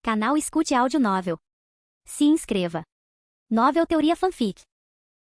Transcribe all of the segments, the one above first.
Canal Escute Áudio Novel. Se inscreva. Novel Teoria Fanfic.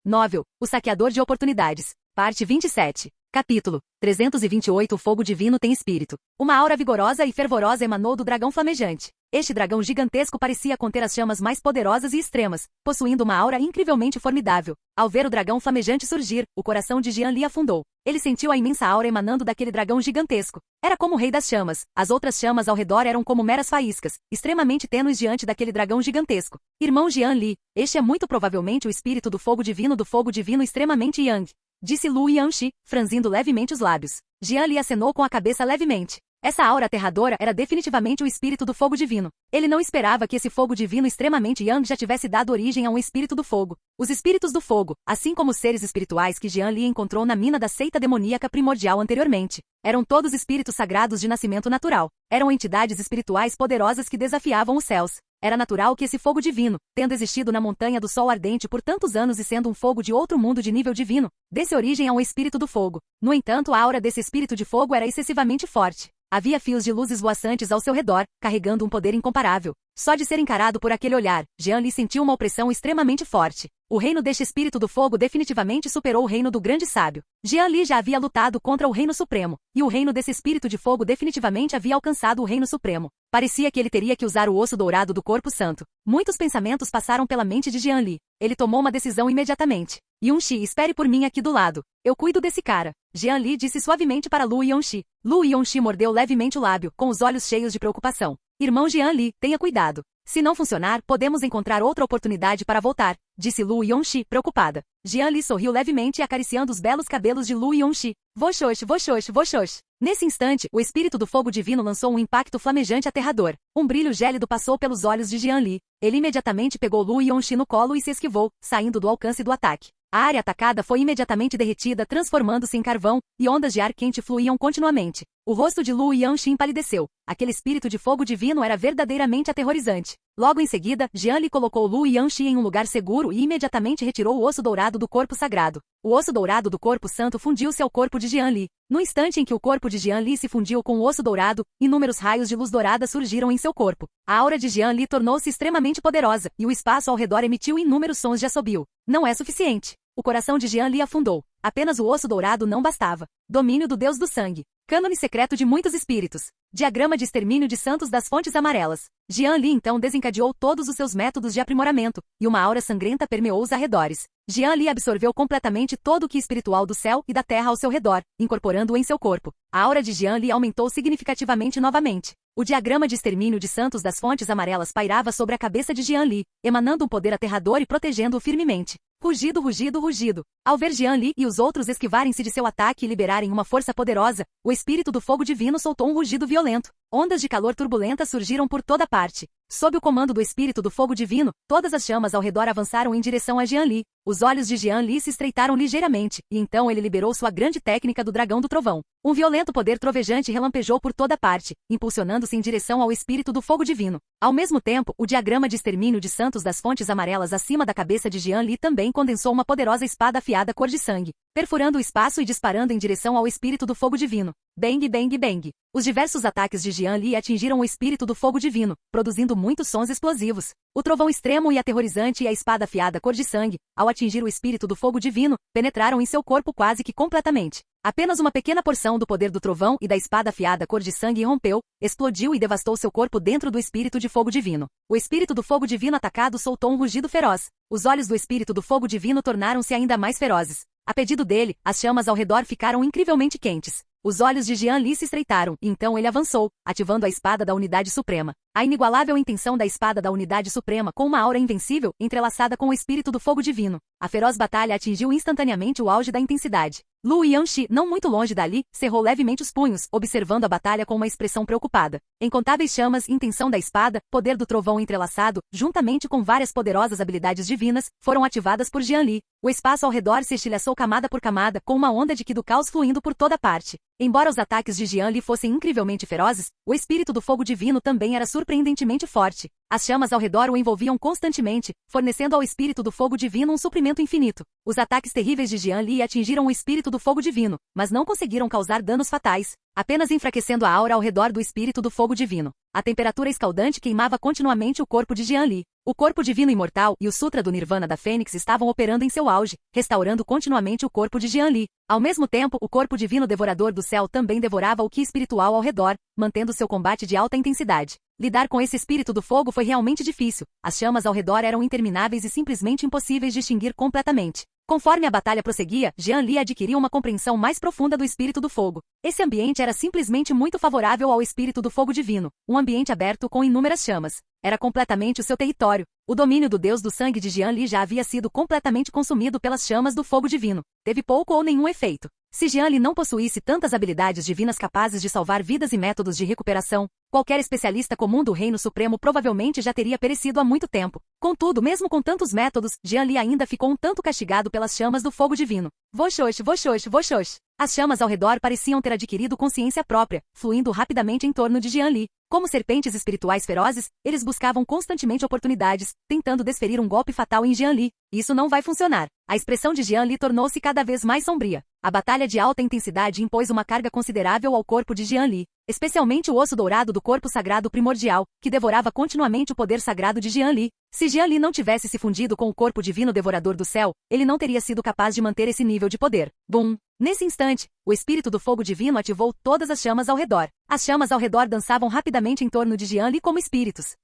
Novel, O Saqueador de Oportunidades. Parte 27. Capítulo 328. O fogo divino tem espírito. Uma aura vigorosa e fervorosa emanou do dragão flamejante. Este dragão gigantesco parecia conter as chamas mais poderosas e extremas, possuindo uma aura incrivelmente formidável. Ao ver o dragão flamejante surgir, o coração de Jian Li afundou. Ele sentiu a imensa aura emanando daquele dragão gigantesco. Era como o rei das chamas. As outras chamas ao redor eram como meras faíscas, extremamente tênues diante daquele dragão gigantesco. Irmão Jian Li, este é muito provavelmente o espírito do fogo divino extremamente yang, disse Lu Yanxi, franzindo levemente os lábios. Jian Li acenou com a cabeça levemente. Essa aura aterradora era definitivamente o espírito do fogo divino. Ele não esperava que esse fogo divino extremamente yang já tivesse dado origem a um espírito do fogo. Os espíritos do fogo, assim como os seres espirituais que Jian Li encontrou na mina da seita demoníaca primordial anteriormente, eram todos espíritos sagrados de nascimento natural. Eram entidades espirituais poderosas que desafiavam os céus. Era natural que esse fogo divino, tendo existido na montanha do sol ardente por tantos anos e sendo um fogo de outro mundo de nível divino, desse origem a um espírito do fogo. No entanto, a aura desse espírito de fogo era excessivamente forte. Havia fios de luzes voaçantes ao seu redor, carregando um poder incomparável. Só de ser encarado por aquele olhar, Jian Li sentiu uma opressão extremamente forte. O reino deste espírito do fogo definitivamente superou o reino do grande sábio. Jian Li já havia lutado contra o reino supremo, e o reino desse espírito de fogo definitivamente havia alcançado o reino supremo. Parecia que ele teria que usar o osso dourado do corpo santo. Muitos pensamentos passaram pela mente de Jian Li. Ele tomou uma decisão imediatamente. Yunxi, espere por mim aqui do lado. Eu cuido desse cara. Jian Li disse suavemente para Lu Yanxi. Lu Yanxi mordeu levemente o lábio, com os olhos cheios de preocupação. Irmão Jian Li, tenha cuidado. Se não funcionar, podemos encontrar outra oportunidade para voltar, disse Lu Yanxi, preocupada. Jian Li sorriu levemente acariciando os belos cabelos de Lu Yanxi. Voxox, voxox, voxox. Nesse instante, o espírito do fogo divino lançou um impacto flamejante aterrador. Um brilho gélido passou pelos olhos de Jian Li. Ele imediatamente pegou Lu Yanxi no colo e se esquivou, saindo do alcance do ataque. A área atacada foi imediatamente derretida, transformando-se em carvão, e ondas de ar quente fluíam continuamente. O rosto de Lu Yanxi empalideceu. Aquele espírito de fogo divino era verdadeiramente aterrorizante. Logo em seguida, Jian Li colocou Lu Yanxi em um lugar seguro e imediatamente retirou o osso dourado do corpo sagrado. O osso dourado do corpo santo fundiu-se ao corpo de Jian Li. No instante em que o corpo de Jian Li se fundiu com o osso dourado, inúmeros raios de luz dourada surgiram em seu corpo. A aura de Jian Li tornou-se extremamente poderosa, e o espaço ao redor emitiu inúmeros sons de assobio. Não é suficiente. O coração de Jian Li afundou. Apenas o osso dourado não bastava. Domínio do Deus do Sangue. Cânone secreto de muitos espíritos. Diagrama de extermínio de santos das fontes amarelas. Jian Li então desencadeou todos os seus métodos de aprimoramento, e uma aura sangrenta permeou os arredores. Jian Li absorveu completamente todo o que espiritual do céu e da terra ao seu redor, incorporando-o em seu corpo. A aura de Jian Li aumentou significativamente novamente. O diagrama de extermínio de santos das fontes amarelas pairava sobre a cabeça de Jian Li, emanando um poder aterrador e protegendo-o firmemente. Rugido, rugido, rugido. Ao ver Jian Li e os outros esquivarem-se de seu ataque e liberarem uma força poderosa, o espírito do fogo divino soltou um rugido violento. Ondas de calor turbulenta surgiram por toda parte. Sob o comando do espírito do fogo divino, todas as chamas ao redor avançaram em direção a Jian Li. Os olhos de Jian Li se estreitaram ligeiramente, e então ele liberou sua grande técnica do dragão do trovão. Um violento poder trovejante relampejou por toda parte, impulsionando-se em direção ao espírito do fogo divino. Ao mesmo tempo, o diagrama de extermínio de santos das fontes amarelas acima da cabeça de Jian Li também condensou uma poderosa espada afiada cor de sangue, perfurando o espaço e disparando em direção ao espírito do fogo divino. Bang, bang, bang. Os diversos ataques de Jian Li atingiram o espírito do fogo divino, produzindo muitos sons explosivos. O trovão extremo e aterrorizante e a espada afiada cor de sangue, ao atingir o espírito do fogo divino, penetraram em seu corpo quase que completamente. Apenas uma pequena porção do poder do trovão e da espada afiada cor de sangue rompeu, explodiu e devastou seu corpo dentro do espírito de fogo divino. O espírito do fogo divino atacado soltou um rugido feroz. Os olhos do espírito do fogo divino tornaram-se ainda mais ferozes. A pedido dele, as chamas ao redor ficaram incrivelmente quentes. Os olhos de Jian Li se estreitaram, e então ele avançou, ativando a espada da Unidade Suprema. A inigualável intenção da espada da Unidade Suprema com uma aura invencível, entrelaçada com o espírito do fogo divino. A feroz batalha atingiu instantaneamente o auge da intensidade. Lu Yanxi, não muito longe dali, cerrou levemente os punhos, observando a batalha com uma expressão preocupada. Incontáveis chamas, intenção da espada, poder do trovão entrelaçado, juntamente com várias poderosas habilidades divinas, foram ativadas por Jian Li. O espaço ao redor se estilhaçou camada por camada, com uma onda de ki do caos fluindo por toda parte. Embora os ataques de Jian Li fossem incrivelmente ferozes, o espírito do fogo divino também era surpreendentemente forte. As chamas ao redor o envolviam constantemente, fornecendo ao espírito do fogo divino um suprimento infinito. Os ataques terríveis de Jian Li atingiram o espírito do fogo divino, mas não conseguiram causar danos fatais, apenas enfraquecendo a aura ao redor do espírito do fogo divino. A temperatura escaldante queimava continuamente o corpo de Jian Li. O corpo divino imortal e o Sutra do Nirvana da Fênix estavam operando em seu auge, restaurando continuamente o corpo de Jian Li. Ao mesmo tempo, o corpo divino devorador do céu também devorava o ki espiritual ao redor, mantendo seu combate de alta intensidade. Lidar com esse espírito do fogo foi realmente difícil. As chamas ao redor eram intermináveis e simplesmente impossíveis de extinguir completamente. Conforme a batalha prosseguia, Jian Li adquiriu uma compreensão mais profunda do espírito do fogo. Esse ambiente era simplesmente muito favorável ao espírito do fogo divino, um ambiente aberto com inúmeras chamas. Era completamente o seu território. O domínio do deus do sangue de Jian Li já havia sido completamente consumido pelas chamas do fogo divino. Teve pouco ou nenhum efeito. Se Jian Li não possuísse tantas habilidades divinas capazes de salvar vidas e métodos de recuperação, qualquer especialista comum do Reino Supremo provavelmente já teria perecido há muito tempo. Contudo, mesmo com tantos métodos, Jian Li ainda ficou um tanto castigado pelas chamas do fogo divino. Voxox, voxox, voxox. As chamas ao redor pareciam ter adquirido consciência própria, fluindo rapidamente em torno de Jian Li. Como serpentes espirituais ferozes, eles buscavam constantemente oportunidades, tentando desferir um golpe fatal em Jian Li. Isso não vai funcionar. A expressão de Jian Li tornou-se cada vez mais sombria. A batalha de alta intensidade impôs uma carga considerável ao corpo de Jian Li, especialmente o osso dourado do corpo sagrado primordial, que devorava continuamente o poder sagrado de Jian Li. Se Jian Li não tivesse se fundido com o corpo divino devorador do céu, ele não teria sido capaz de manter esse nível de poder. Bum! Nesse instante, o espírito do fogo divino ativou todas as chamas ao redor. As chamas ao redor dançavam rapidamente em torno de Jian Li como espíritos.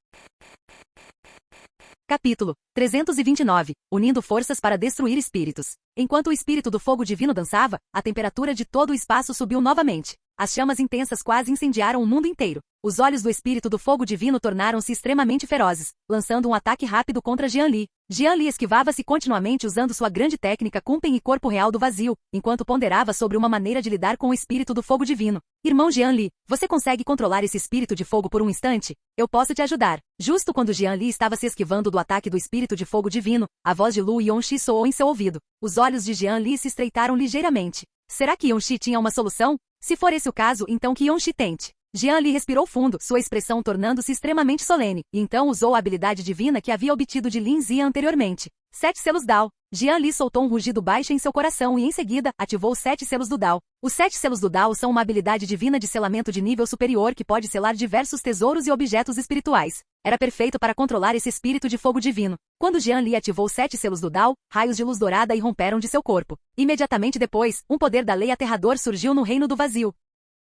Capítulo 329. Unindo forças para destruir espíritos. Enquanto o espírito do fogo divino dançava, a temperatura de todo o espaço subiu novamente. As chamas intensas quase incendiaram o mundo inteiro. Os olhos do espírito do fogo divino tornaram-se extremamente ferozes, lançando um ataque rápido contra Jian Li. Jian Li esquivava-se continuamente usando sua grande técnica Kunpen e corpo real do vazio, enquanto ponderava sobre uma maneira de lidar com o espírito do fogo divino. Irmão Jian Li, você consegue controlar esse espírito de fogo por um instante? Eu posso te ajudar. Justo quando Jian Li estava se esquivando do ataque do espírito de fogo divino, a voz de Lu Yonxi soou em seu ouvido. Os olhos de Jian Li se estreitaram ligeiramente. Será que Yonxi tinha uma solução? Se for esse o caso, então que Yonxi tente. Jian Li respirou fundo, sua expressão tornando-se extremamente solene, e então usou a habilidade divina que havia obtido de Lin Zia anteriormente. 7 selos Dao. Jian Li soltou um rugido baixo em seu coração e em seguida, ativou os 7 selos do Dao. Os 7 selos do Dao são uma habilidade divina de selamento de nível superior que pode selar diversos tesouros e objetos espirituais. Era perfeito para controlar esse espírito de fogo divino. Quando Jian Li ativou os 7 selos do Dao, raios de luz dourada irromperam de seu corpo. Imediatamente depois, um poder da lei aterrador surgiu no reino do vazio.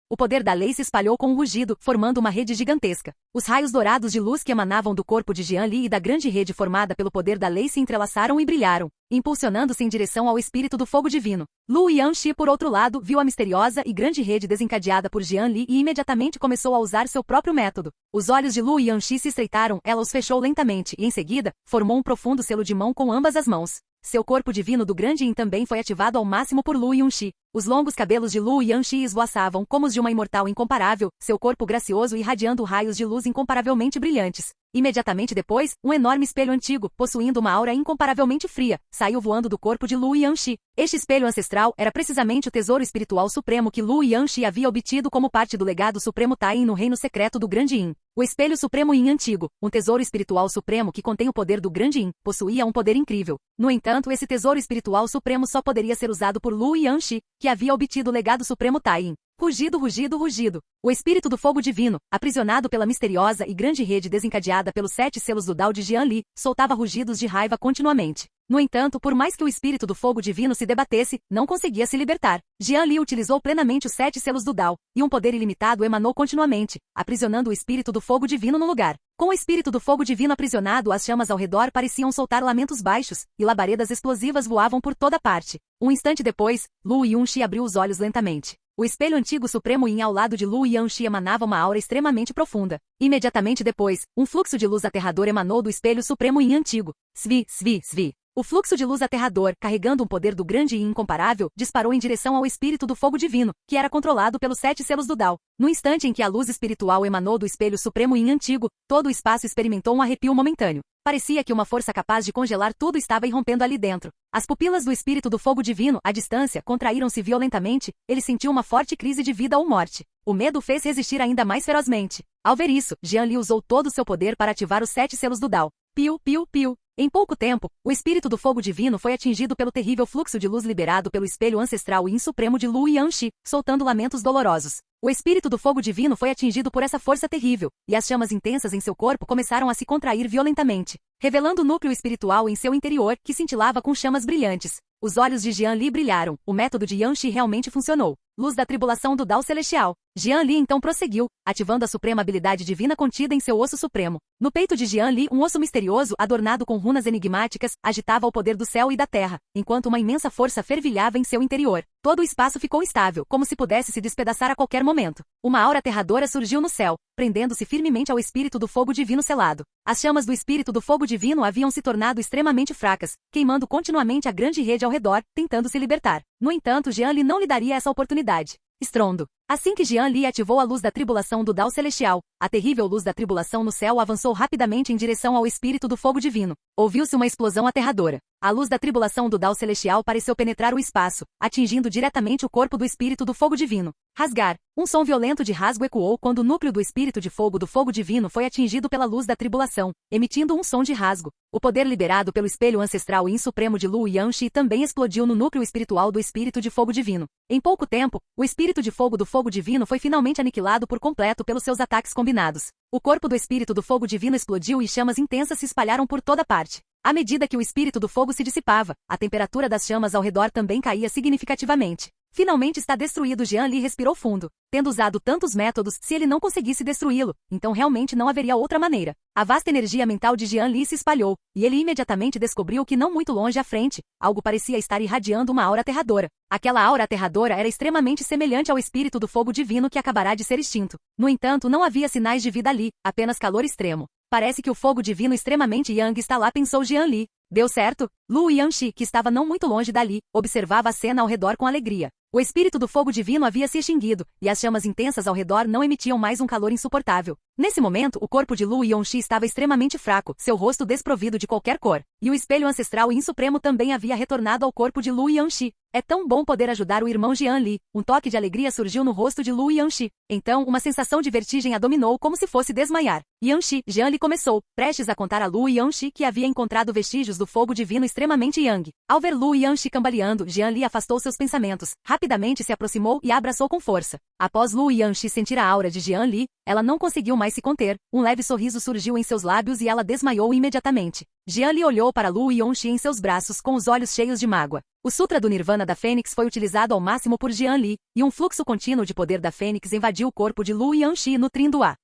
O poder da lei se espalhou com um rugido, formando uma rede gigantesca. Os raios dourados de luz que emanavam do corpo de Jian Li e da grande rede formada pelo poder da lei se entrelaçaram e brilharam, impulsionando-se em direção ao espírito do fogo divino. Lu Yanxi, por outro lado, viu a misteriosa e grande rede desencadeada por Jian Li e imediatamente começou a usar seu próprio método. Os olhos de Lu Yanxi se estreitaram, ela os fechou lentamente e, em seguida, formou um profundo selo de mão com ambas as mãos. Seu corpo divino do grande Yin também foi ativado ao máximo por Lu Yunxi. Os longos cabelos de Lu Yanxi esvoaçavam como os de uma imortal incomparável, seu corpo gracioso irradiando raios de luz incomparavelmente brilhantes. Imediatamente depois, um enorme espelho antigo, possuindo uma aura incomparavelmente fria, saiu voando do corpo de Lu Yanxi. Este espelho ancestral era precisamente o tesouro espiritual supremo que Lu Yanxi havia obtido como parte do legado supremo Tain no reino secreto do Grande Yin. O espelho supremo Yin antigo, um tesouro espiritual supremo que contém o poder do Grande Yin, possuía um poder incrível. No entanto, esse tesouro espiritual supremo só poderia ser usado por Lu Yanxi, que havia obtido o legado supremo Tain. Rugido, rugido, rugido. O espírito do fogo divino, aprisionado pela misteriosa e grande rede desencadeada pelos 7 selos do Dao de Jian Li, soltava rugidos de raiva continuamente. No entanto, por mais que o espírito do fogo divino se debatesse, não conseguia se libertar. Jian Li utilizou plenamente os 7 selos do Dao, e um poder ilimitado emanou continuamente, aprisionando o espírito do fogo divino no lugar. Com o espírito do fogo divino aprisionado, as chamas ao redor pareciam soltar lamentos baixos, e labaredas explosivas voavam por toda parte. Um instante depois, Lu Yunxi abriu os olhos lentamente. O espelho antigo supremo Yin ao lado de Lu Yanxi emanava uma aura extremamente profunda. Imediatamente depois, um fluxo de luz aterrador emanou do espelho supremo Yin antigo. Svi, svi, svi. O fluxo de luz aterrador, carregando um poder do grande e incomparável, disparou em direção ao espírito do fogo divino, que era controlado pelos 7 selos do Dao. No instante em que a luz espiritual emanou do espelho supremo Yin antigo, todo o espaço experimentou um arrepio momentâneo. Parecia que uma força capaz de congelar tudo estava irrompendo ali dentro. As pupilas do espírito do fogo divino, à distância, contraíram-se violentamente. Ele sentiu uma forte crise de vida ou morte. O medo fez resistir ainda mais ferozmente. Ao ver isso, Jian Li usou todo o seu poder para ativar os 7 selos do Dao. Piu, piu, piu. Em pouco tempo, o espírito do fogo divino foi atingido pelo terrível fluxo de luz liberado pelo espelho ancestral Yin supremo de Lu Yanxi, soltando lamentos dolorosos. O espírito do fogo divino foi atingido por essa força terrível, e as chamas intensas em seu corpo começaram a se contrair violentamente, revelando o núcleo espiritual em seu interior, que cintilava com chamas brilhantes. Os olhos de Jian Li brilharam. O método de Yanxi realmente funcionou. Luz da tribulação do Dao Celestial. Jian Li então prosseguiu, ativando a suprema habilidade divina contida em seu osso supremo. No peito de Jian Li, um osso misterioso, adornado com runas enigmáticas, agitava o poder do céu e da terra, enquanto uma imensa força fervilhava em seu interior. Todo o espaço ficou estável, como se pudesse se despedaçar a qualquer momento. Uma aura aterradora surgiu no céu, prendendo-se firmemente ao espírito do fogo divino selado. As chamas do espírito do fogo divino haviam se tornado extremamente fracas, queimando continuamente a grande rede ao redor, tentando se libertar. No entanto, Jian Li não lhe daria essa oportunidade. Estrondo. Assim que Jian Li ativou a luz da tribulação do Dao Celestial, a terrível luz da tribulação no céu avançou rapidamente em direção ao espírito do fogo divino. Ouviu-se uma explosão aterradora. A luz da tribulação do Dao Celestial pareceu penetrar o espaço, atingindo diretamente o corpo do espírito do fogo divino. Rasgar. Um som violento de rasgo ecoou quando o núcleo do espírito de fogo do fogo divino foi atingido pela luz da tribulação, emitindo um som de rasgo. O poder liberado pelo espelho ancestral Yin supremo de Lu Yanxi também explodiu no núcleo espiritual do espírito de fogo divino. Em pouco tempo, o espírito de fogo do fogo divino foi finalmente aniquilado por completo pelos seus ataques combinados. O corpo do espírito do fogo divino explodiu e chamas intensas se espalharam por toda parte. À medida que o espírito do fogo se dissipava, a temperatura das chamas ao redor também caía significativamente. Finalmente está destruído. Jian Li respirou fundo. Tendo usado tantos métodos, se ele não conseguisse destruí-lo, então realmente não haveria outra maneira. A vasta energia mental de Jian Li se espalhou, e ele imediatamente descobriu que não muito longe à frente, algo parecia estar irradiando uma aura aterradora. Aquela aura aterradora era extremamente semelhante ao espírito do fogo divino que acabará de ser extinto. No entanto, não havia sinais de vida ali, apenas calor extremo. Parece que o fogo divino extremamente Yang está lá, pensou Jian Li. Deu certo? Lu Yanxi, que estava não muito longe dali, observava a cena ao redor com alegria. O espírito do fogo divino havia se extinguido, e as chamas intensas ao redor não emitiam mais um calor insuportável. Nesse momento, o corpo de Lu Yanxi estava extremamente fraco, seu rosto desprovido de qualquer cor. E o espelho ancestral Yin supremo também havia retornado ao corpo de Lu Yanxi. É tão bom poder ajudar o irmão Jian Li. Um toque de alegria surgiu no rosto de Lu Yanxi. Então, uma sensação de vertigem a dominou como se fosse desmaiar. Yanxi, Jian Li começou, prestes a contar a Lu Yanxi que havia encontrado vestígios do fogo divino extremamente Yang. Ao ver Lu Yanxi cambaleando, Jian Li afastou seus pensamentos, rapidamente se aproximou e a abraçou com força. Após Lu Yanxi sentir a aura de Jian Li, ela não conseguiu mais se conter. Um leve sorriso surgiu em seus lábios e ela desmaiou imediatamente. Jian Li olhou para Lu Yanxi em seus braços com os olhos cheios de mágoa. O Sutra do Nirvana da Fênix foi utilizado ao máximo por Jian Li, e um fluxo contínuo de poder da Fênix invadiu o corpo de Lu Yanxi, nutrindo-a.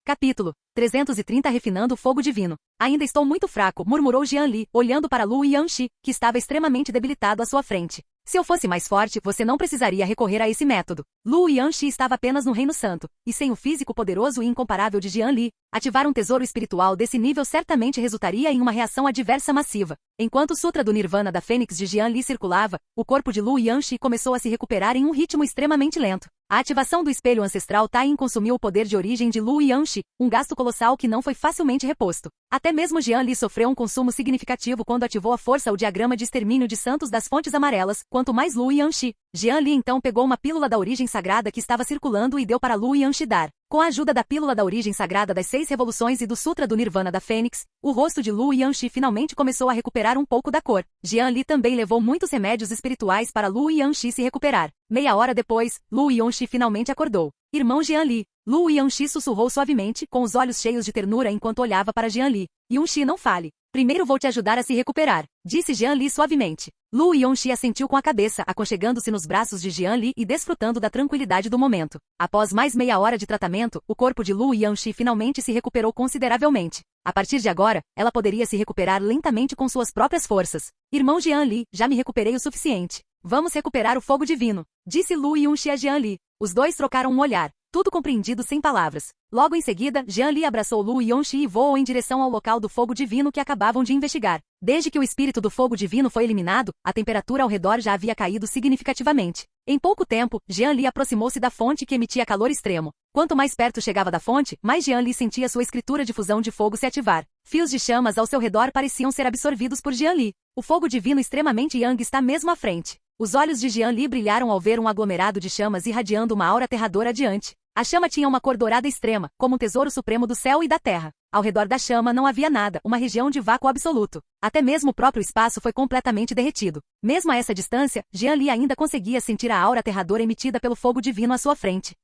Capítulo 330 Refinando o Fogo Divino. Ainda estou muito fraco, murmurou Jian Li, olhando para Lu Yanxi, que estava extremamente debilitado à sua frente. Se eu fosse mais forte, você não precisaria recorrer a esse método. Lu Yanxi estava apenas no Reino Santo, e sem o físico poderoso e incomparável de Jian Li, ativar um tesouro espiritual desse nível certamente resultaria em uma reação adversa massiva. Enquanto o Sutra do Nirvana da Fênix de Jian Li circulava, o corpo de Lu Yanxi começou a se recuperar em um ritmo extremamente lento. A ativação do espelho ancestral Taiyin consumiu o poder de origem de Lu Yanxi, um gasto colossal que não foi facilmente reposto. Até mesmo Jian Li sofreu um consumo significativo quando ativou à força o diagrama de extermínio de santos das fontes amarelas, quanto mais Lu Yanxi. Jian Li então pegou uma pílula da origem sagrada que estava circulando e deu para Lu Yanxi dar. Com a ajuda da pílula da origem sagrada das 6 revoluções e do Sutra do Nirvana da Fênix, o rosto de Lu Yanxi finalmente começou a recuperar um pouco da cor. Jian Li também levou muitos remédios espirituais para Lu Yanxi se recuperar. Meia hora depois, Lu Yanxi finalmente acordou. Irmão Jian Li. Lu Yanxi sussurrou suavemente, com os olhos cheios de ternura enquanto olhava para Jian Li. Yanxi, não fale. Primeiro vou te ajudar a se recuperar, disse Jian Li suavemente. Lu Yanxi assentiu com a cabeça, aconchegando-se nos braços de Jian Li e desfrutando da tranquilidade do momento. Após mais meia hora de tratamento, o corpo de Lu Yanxi finalmente se recuperou consideravelmente. A partir de agora, ela poderia se recuperar lentamente com suas próprias forças. Irmão Jian Li, já me recuperei o suficiente. Vamos recuperar o fogo divino, disse Lu Yanxi a Jian Li. Os dois trocaram um olhar. tudo compreendido sem palavras. Logo em seguida, Jian Li abraçou Lu Yongxi e voou em direção ao local do fogo divino que acabavam de investigar. Desde que o espírito do fogo divino foi eliminado, a temperatura ao redor já havia caído significativamente. Em pouco tempo, Jian Li aproximou-se da fonte que emitia calor extremo. Quanto mais perto chegava da fonte, mais Jian Li sentia sua escritura de fusão de fogo se ativar. Fios de chamas ao seu redor pareciam ser absorvidos por Jian Li. O fogo divino extremamente Yang está mesmo à frente. Os olhos de Jian Li brilharam ao ver um aglomerado de chamas irradiando uma aura aterradora adiante. A chama tinha uma cor dourada extrema, como um tesouro supremo do céu e da terra. Ao redor da chama não havia nada, uma região de vácuo absoluto. Até mesmo o próprio espaço foi completamente derretido. Mesmo a essa distância, Jian Li ainda conseguia sentir a aura aterradora emitida pelo fogo divino à sua frente.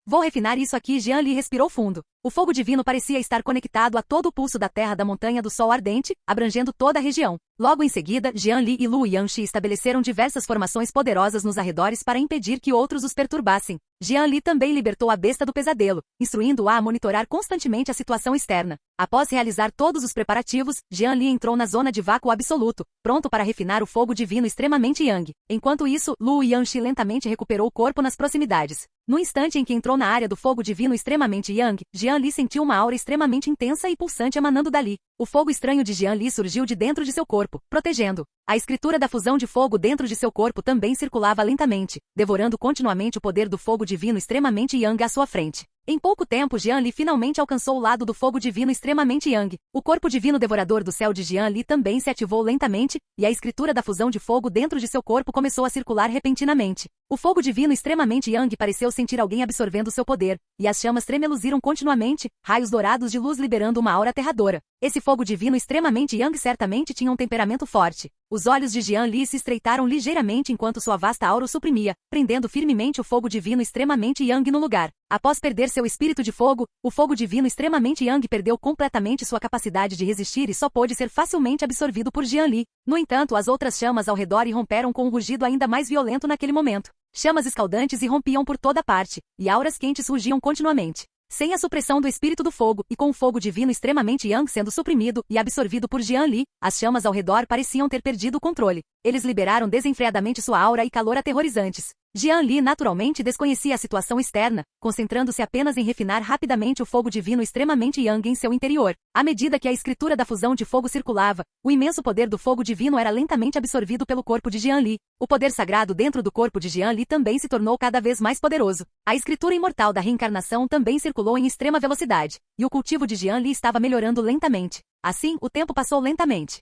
Vou refinar isso aqui. Jian Li respirou fundo. O fogo divino parecia estar conectado a todo o pulso da terra da montanha do sol ardente, abrangendo toda a região. Logo em seguida, Jian Li e Lu Yangxi estabeleceram diversas formações poderosas nos arredores para impedir que outros os perturbassem. Jian Li também libertou a besta do pesadelo, instruindo-a a monitorar constantemente a situação externa. Após realizar todos os preparativos, Jian Li entrou na zona de vácuo absoluto, pronto para refinar o fogo divino extremamente Yang. Enquanto isso, Lu Yangxi lentamente recuperou o corpo nas proximidades. No instante em que entrou na área do fogo divino extremamente Yang, Jian Li sentiu uma aura extremamente intensa e pulsante emanando dali. O fogo estranho de Jian Li surgiu de dentro de seu corpo, protegendo. A escritura da fusão de fogo dentro de seu corpo também circulava lentamente, devorando continuamente o poder do fogo divino extremamente Yang à sua frente. Em pouco tempo, Jian Li finalmente alcançou o lado do fogo divino extremamente Yang. O corpo divino devorador do céu de Jian Li também se ativou lentamente, e a escritura da fusão de fogo dentro de seu corpo começou a circular repentinamente. O fogo divino extremamente Yang pareceu sentir alguém absorvendo seu poder, e as chamas tremeluziram continuamente, raios dourados de luz liberando uma aura aterradora. Esse fogo divino extremamente Yang certamente tinha um temperamento forte. Os olhos de Jian Li se estreitaram ligeiramente enquanto sua vasta aura o suprimia, prendendo firmemente o fogo divino extremamente Yang no lugar. Após perder seu espírito de fogo, o fogo divino extremamente Yang perdeu completamente sua capacidade de resistir e só pôde ser facilmente absorvido por Jian Li. No entanto, as outras chamas ao redor irromperam com um rugido ainda mais violento naquele momento. Chamas escaldantes irrompiam por toda parte, e auras quentes surgiam continuamente. Sem a supressão do espírito do fogo, e com o fogo divino extremamente Yang sendo suprimido e absorvido por Jian Li, as chamas ao redor pareciam ter perdido o controle. Eles liberaram desenfreadamente sua aura e calor aterrorizantes. Jian Li naturalmente desconhecia a situação externa, concentrando-se apenas em refinar rapidamente o fogo divino extremamente Yang em seu interior. À medida que a escritura da fusão de fogo circulava, o imenso poder do fogo divino era lentamente absorvido pelo corpo de Jian Li. O poder sagrado dentro do corpo de Jian Li também se tornou cada vez mais poderoso. A escritura imortal da reencarnação também circulou em extrema velocidade, e o cultivo de Jian Li estava melhorando lentamente. Assim, o tempo passou lentamente.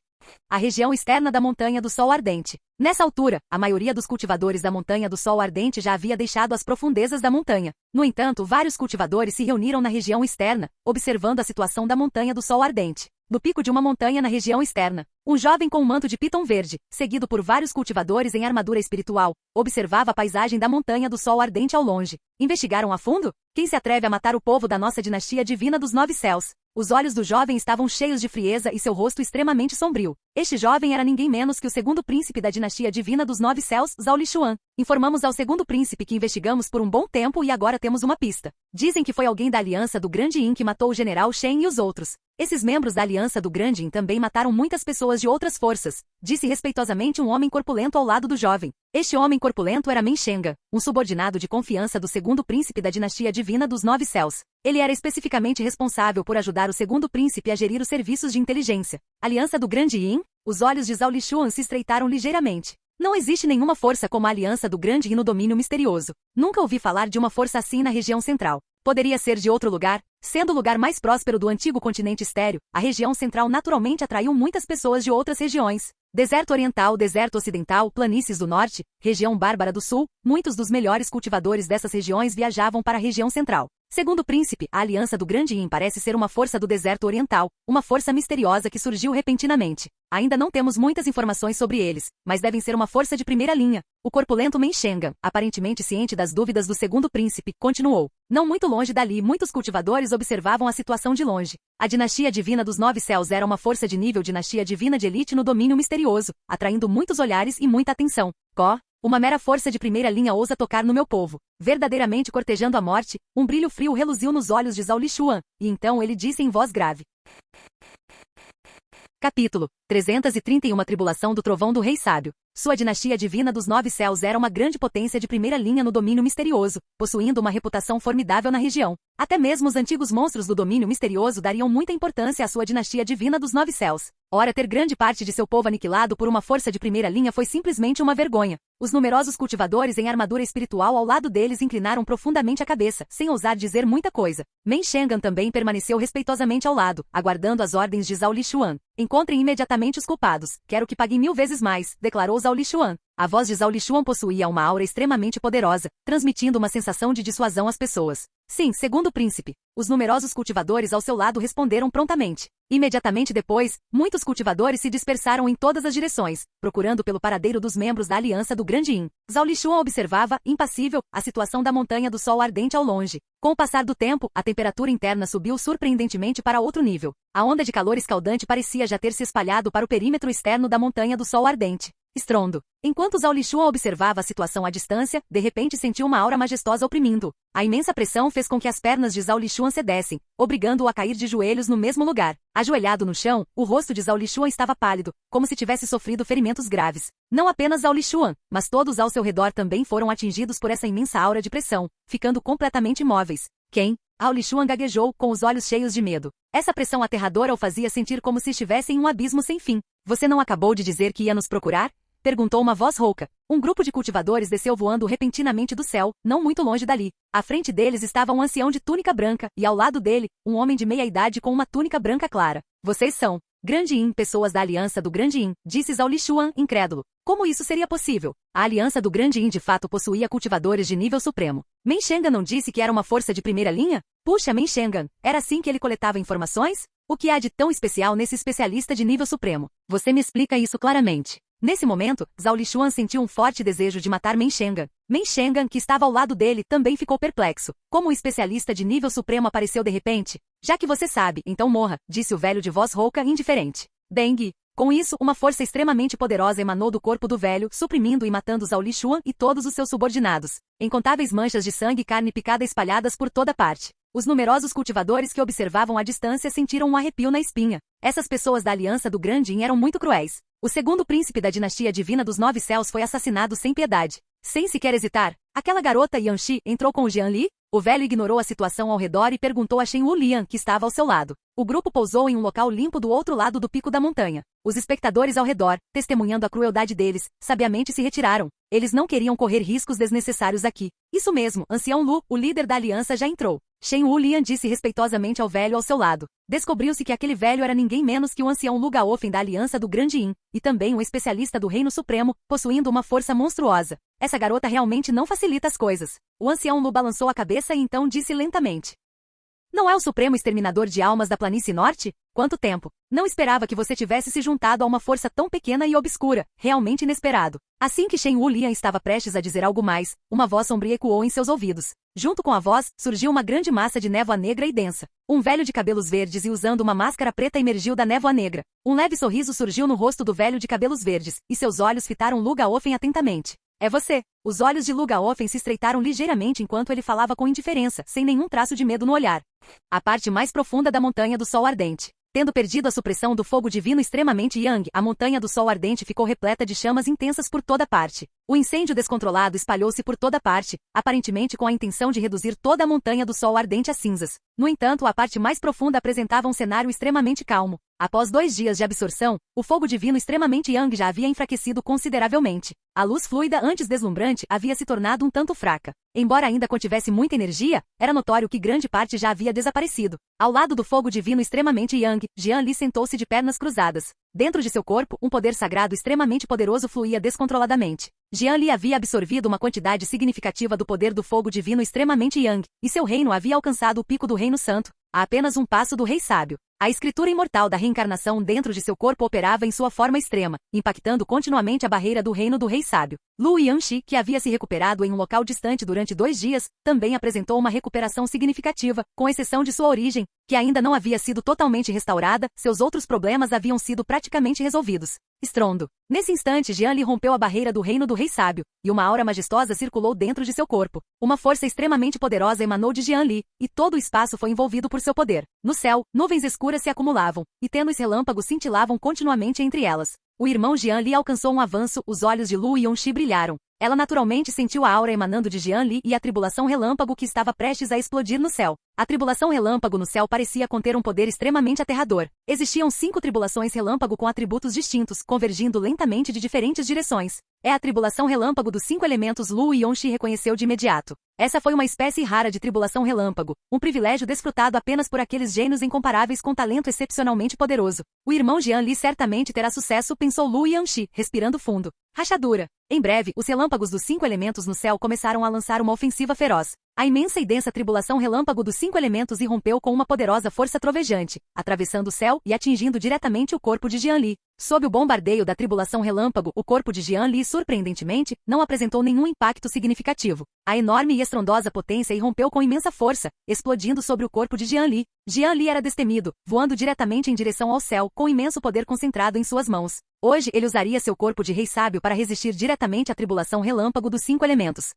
A região externa da Montanha do Sol Ardente. Nessa altura, a maioria dos cultivadores da Montanha do Sol Ardente já havia deixado as profundezas da montanha. No entanto, vários cultivadores se reuniram na região externa, observando a situação da Montanha do Sol Ardente. No pico de uma montanha na região externa, um jovem com um manto de piton verde, seguido por vários cultivadores em armadura espiritual, observava a paisagem da Montanha do Sol Ardente ao longe. Investigaram a fundo? Quem se atreve a matar o povo da nossa dinastia divina dos 9 céus? Os olhos do jovem estavam cheios de frieza e seu rosto extremamente sombrio. Este jovem era ninguém menos que o segundo príncipe da dinastia divina dos 9 céus, Zhao Lishuan. Informamos ao segundo príncipe que investigamos por um bom tempo e agora temos uma pista. Dizem que foi alguém da aliança do Grande Yin que matou o general Shen e os outros. Esses membros da aliança do Grande Yin também mataram muitas pessoas de outras forças, disse respeitosamente um homem corpulento ao lado do jovem. Este homem corpulento era Men Shenga, um subordinado de confiança do segundo príncipe da dinastia divina dos 9 céus. Ele era especificamente responsável por ajudar o segundo príncipe a gerir os serviços de inteligência. Aliança do Grande Yin? Os olhos de Zhao Lishuan se estreitaram ligeiramente. Não existe nenhuma força como a aliança do Grande Yin no domínio misterioso. Nunca ouvi falar de uma força assim na região central. Poderia ser de outro lugar. Sendo o lugar mais próspero do antigo continente estéreo, a região central naturalmente atraiu muitas pessoas de outras regiões. Deserto Oriental, Deserto Ocidental, Planícies do Norte, Região Bárbara do Sul, muitos dos melhores cultivadores dessas regiões viajavam para a região central. Segundo o príncipe, a aliança do Grande Yin parece ser uma força do Deserto Oriental, uma força misteriosa que surgiu repentinamente. Ainda não temos muitas informações sobre eles, mas devem ser uma força de primeira linha. O corpulento Men Shenga, aparentemente ciente das dúvidas do segundo príncipe, continuou. Não muito longe dali, muitos cultivadores observavam a situação de longe. A dinastia divina dos 9 céus era uma força de nível dinastia divina de elite no domínio misterioso, atraindo muitos olhares e muita atenção. Uma mera força de primeira linha ousa tocar no meu povo. Verdadeiramente cortejando a morte, um brilho frio reluziu nos olhos de Zhao Lishuan, e então ele disse em voz grave. Capítulo 331 Tribulação do Trovão do Rei Sábio. Sua dinastia divina dos 9 céus era uma grande potência de primeira linha no domínio misterioso, possuindo uma reputação formidável na região. Até mesmo os antigos monstros do domínio misterioso dariam muita importância à sua dinastia divina dos 9 céus. Ora, ter grande parte de seu povo aniquilado por uma força de primeira linha foi simplesmente uma vergonha. Os numerosos cultivadores em armadura espiritual ao lado deles inclinaram profundamente a cabeça, sem ousar dizer muita coisa. Men Shengan também permaneceu respeitosamente ao lado, aguardando as ordens de Zhao Lishuan. Encontrem imediatamente os culpados. Quero que paguem 1000 vezes mais, declarou Zhao Lishuan. A voz de Zhao Lishuan possuía uma aura extremamente poderosa, transmitindo uma sensação de dissuasão às pessoas. Sim, segundo o príncipe. Os numerosos cultivadores ao seu lado responderam prontamente. Imediatamente depois, muitos cultivadores se dispersaram em todas as direções, procurando pelo paradeiro dos membros da Aliança do Grande Yin. Zhao Lishuan observava, impassível, a situação da Montanha do Sol Ardente ao longe. Com o passar do tempo, a temperatura interna subiu surpreendentemente para outro nível. A onda de calor escaldante parecia já ter se espalhado para o perímetro externo da Montanha do Sol Ardente. Estrondo. Enquanto Zhao Lishuan observava a situação à distância, de repente sentiu uma aura majestosa oprimindo-o. A imensa pressão fez com que as pernas de Zhao Lishuan cedessem, obrigando-o a cair de joelhos no mesmo lugar. Ajoelhado no chão, o rosto de Zhao Lishuan estava pálido, como se tivesse sofrido ferimentos graves. Não apenas Zhao Lishuan, mas todos ao seu redor também foram atingidos por essa imensa aura de pressão, ficando completamente imóveis. Quem? Zhao Lishuan gaguejou, com os olhos cheios de medo. Essa pressão aterradora o fazia sentir como se estivesse em um abismo sem fim. Você não acabou de dizer que ia nos procurar? Perguntou uma voz rouca. Um grupo de cultivadores desceu voando repentinamente do céu, não muito longe dali. À frente deles estava um ancião de túnica branca, e ao lado dele, um homem de meia-idade com uma túnica branca clara. Vocês são Grande Yin, pessoas da Aliança do Grande Yin, disse Zhao Lishuan, incrédulo. Como isso seria possível? A Aliança do Grande Yin de fato possuía cultivadores de nível supremo. Men Shengan não disse que era uma força de primeira linha? Puxa, Men Shengan, era assim que ele coletava informações? O que há de tão especial nesse especialista de nível supremo? Você me explica isso claramente. Nesse momento, Zhao Lishuan sentiu um forte desejo de matar Men Shengan. Men Shengan, que estava ao lado dele, também ficou perplexo. Como o especialista de nível supremo apareceu de repente? Já que você sabe, então morra, disse o velho de voz rouca indiferente. Dengue. Com isso, uma força extremamente poderosa emanou do corpo do velho, suprimindo e matando Zhao Lishuan e todos os seus subordinados. Incontáveis manchas de sangue e carne picada espalhadas por toda parte. Os numerosos cultivadores que observavam à distância sentiram um arrepio na espinha. Essas pessoas da Aliança do Grande Yin eram muito cruéis. O segundo príncipe da dinastia divina dos 9 céus foi assassinado sem piedade. Sem sequer hesitar, aquela garota Yanxi entrou com Jian Li? O velho ignorou a situação ao redor e perguntou a Shen Wulian, que estava ao seu lado. O grupo pousou em um local limpo do outro lado do pico da montanha. Os espectadores ao redor, testemunhando a crueldade deles, sabiamente se retiraram. Eles não queriam correr riscos desnecessários aqui. Isso mesmo, Ancião Lu, o líder da aliança, já entrou. Shen Wulian disse respeitosamente ao velho ao seu lado. Descobriu-se que aquele velho era ninguém menos que o ancião Lu Gaofen da Aliança do Grande Yin, e também um especialista do Reino Supremo, possuindo uma força monstruosa. Essa garota realmente não facilita as coisas. O ancião Lu balançou a cabeça e então disse lentamente. Não é o Supremo Exterminador de Almas da Planície Norte? Quanto tempo? Não esperava que você tivesse se juntado a uma força tão pequena e obscura, realmente inesperado. Assim que Shen Wulian estava prestes a dizer algo mais, uma voz sombria ecoou em seus ouvidos. Junto com a voz, surgiu uma grande massa de névoa negra e densa. Um velho de cabelos verdes e usando uma máscara preta emergiu da névoa negra. Um leve sorriso surgiu no rosto do velho de cabelos verdes, e seus olhos fitaram Lu Gaofen atentamente. É você. Os olhos de Lu Gaofen se estreitaram ligeiramente enquanto ele falava com indiferença, sem nenhum traço de medo no olhar. A parte mais profunda da Montanha do Sol Ardente. Tendo perdido a supressão do fogo divino extremamente Yang, a Montanha do Sol Ardente ficou repleta de chamas intensas por toda parte. O incêndio descontrolado espalhou-se por toda parte, aparentemente com a intenção de reduzir toda a Montanha do Sol Ardente a cinzas. No entanto, a parte mais profunda apresentava um cenário extremamente calmo. Após 2 dias de absorção, o fogo divino extremamente Yang já havia enfraquecido consideravelmente. A luz fluida antes deslumbrante havia se tornado um tanto fraca. Embora ainda contivesse muita energia, era notório que grande parte já havia desaparecido. Ao lado do fogo divino extremamente Yang, Jian Li sentou-se de pernas cruzadas. Dentro de seu corpo, um poder sagrado extremamente poderoso fluía descontroladamente. Jian Li havia absorvido uma quantidade significativa do poder do fogo divino extremamente Yang, e seu reino havia alcançado o pico do Reino Santo, a apenas um passo do Rei Sábio. A escritura imortal da reencarnação dentro de seu corpo operava em sua forma extrema, impactando continuamente a barreira do reino do Rei Sábio. Lu Yanxi, que havia se recuperado em um local distante durante 2 dias, também apresentou uma recuperação significativa, com exceção de sua origem, que ainda não havia sido totalmente restaurada, seus outros problemas haviam sido praticamente resolvidos. Estrondo. Nesse instante, Jian Li rompeu a barreira do reino do Rei Sábio, e uma aura majestosa circulou dentro de seu corpo. Uma força extremamente poderosa emanou de Jian Li, e todo o espaço foi envolvido por seu poder. No céu, nuvens escuras se acumulavam, e tênues relâmpagos cintilavam continuamente entre elas. O irmão Jian Li alcançou um avanço, os olhos de Lu Yonxi brilharam. Ela naturalmente sentiu a aura emanando de Jian Li e a tribulação relâmpago que estava prestes a explodir no céu. A tribulação relâmpago no céu parecia conter um poder extremamente aterrador. Existiam 5 tribulações relâmpago com atributos distintos, convergindo lentamente de diferentes direções. É a tribulação relâmpago dos 5 elementos. Lu Yonxi reconheceu de imediato. Essa foi uma espécie rara de tribulação relâmpago, um privilégio desfrutado apenas por aqueles gênios incomparáveis com talento excepcionalmente poderoso. O irmão Jian Li certamente terá sucesso, pensou Lu Yonxi, respirando fundo. Rachadura. Em breve, os relâmpagos dos 5 elementos no céu começaram a lançar uma ofensiva feroz. A imensa e densa tribulação relâmpago dos 5 elementos irrompeu com uma poderosa força trovejante, atravessando o céu e atingindo diretamente o corpo de Jian Li. Sob o bombardeio da tribulação relâmpago, o corpo de Jian Li, surpreendentemente, não apresentou nenhum impacto significativo. A enorme e estrondosa potência irrompeu com imensa força, explodindo sobre o corpo de Jian Li. Jian Li era destemido, voando diretamente em direção ao céu, com imenso poder concentrado em suas mãos. Hoje, ele usaria seu corpo de rei sábio para resistir diretamente à tribulação relâmpago dos 5 elementos.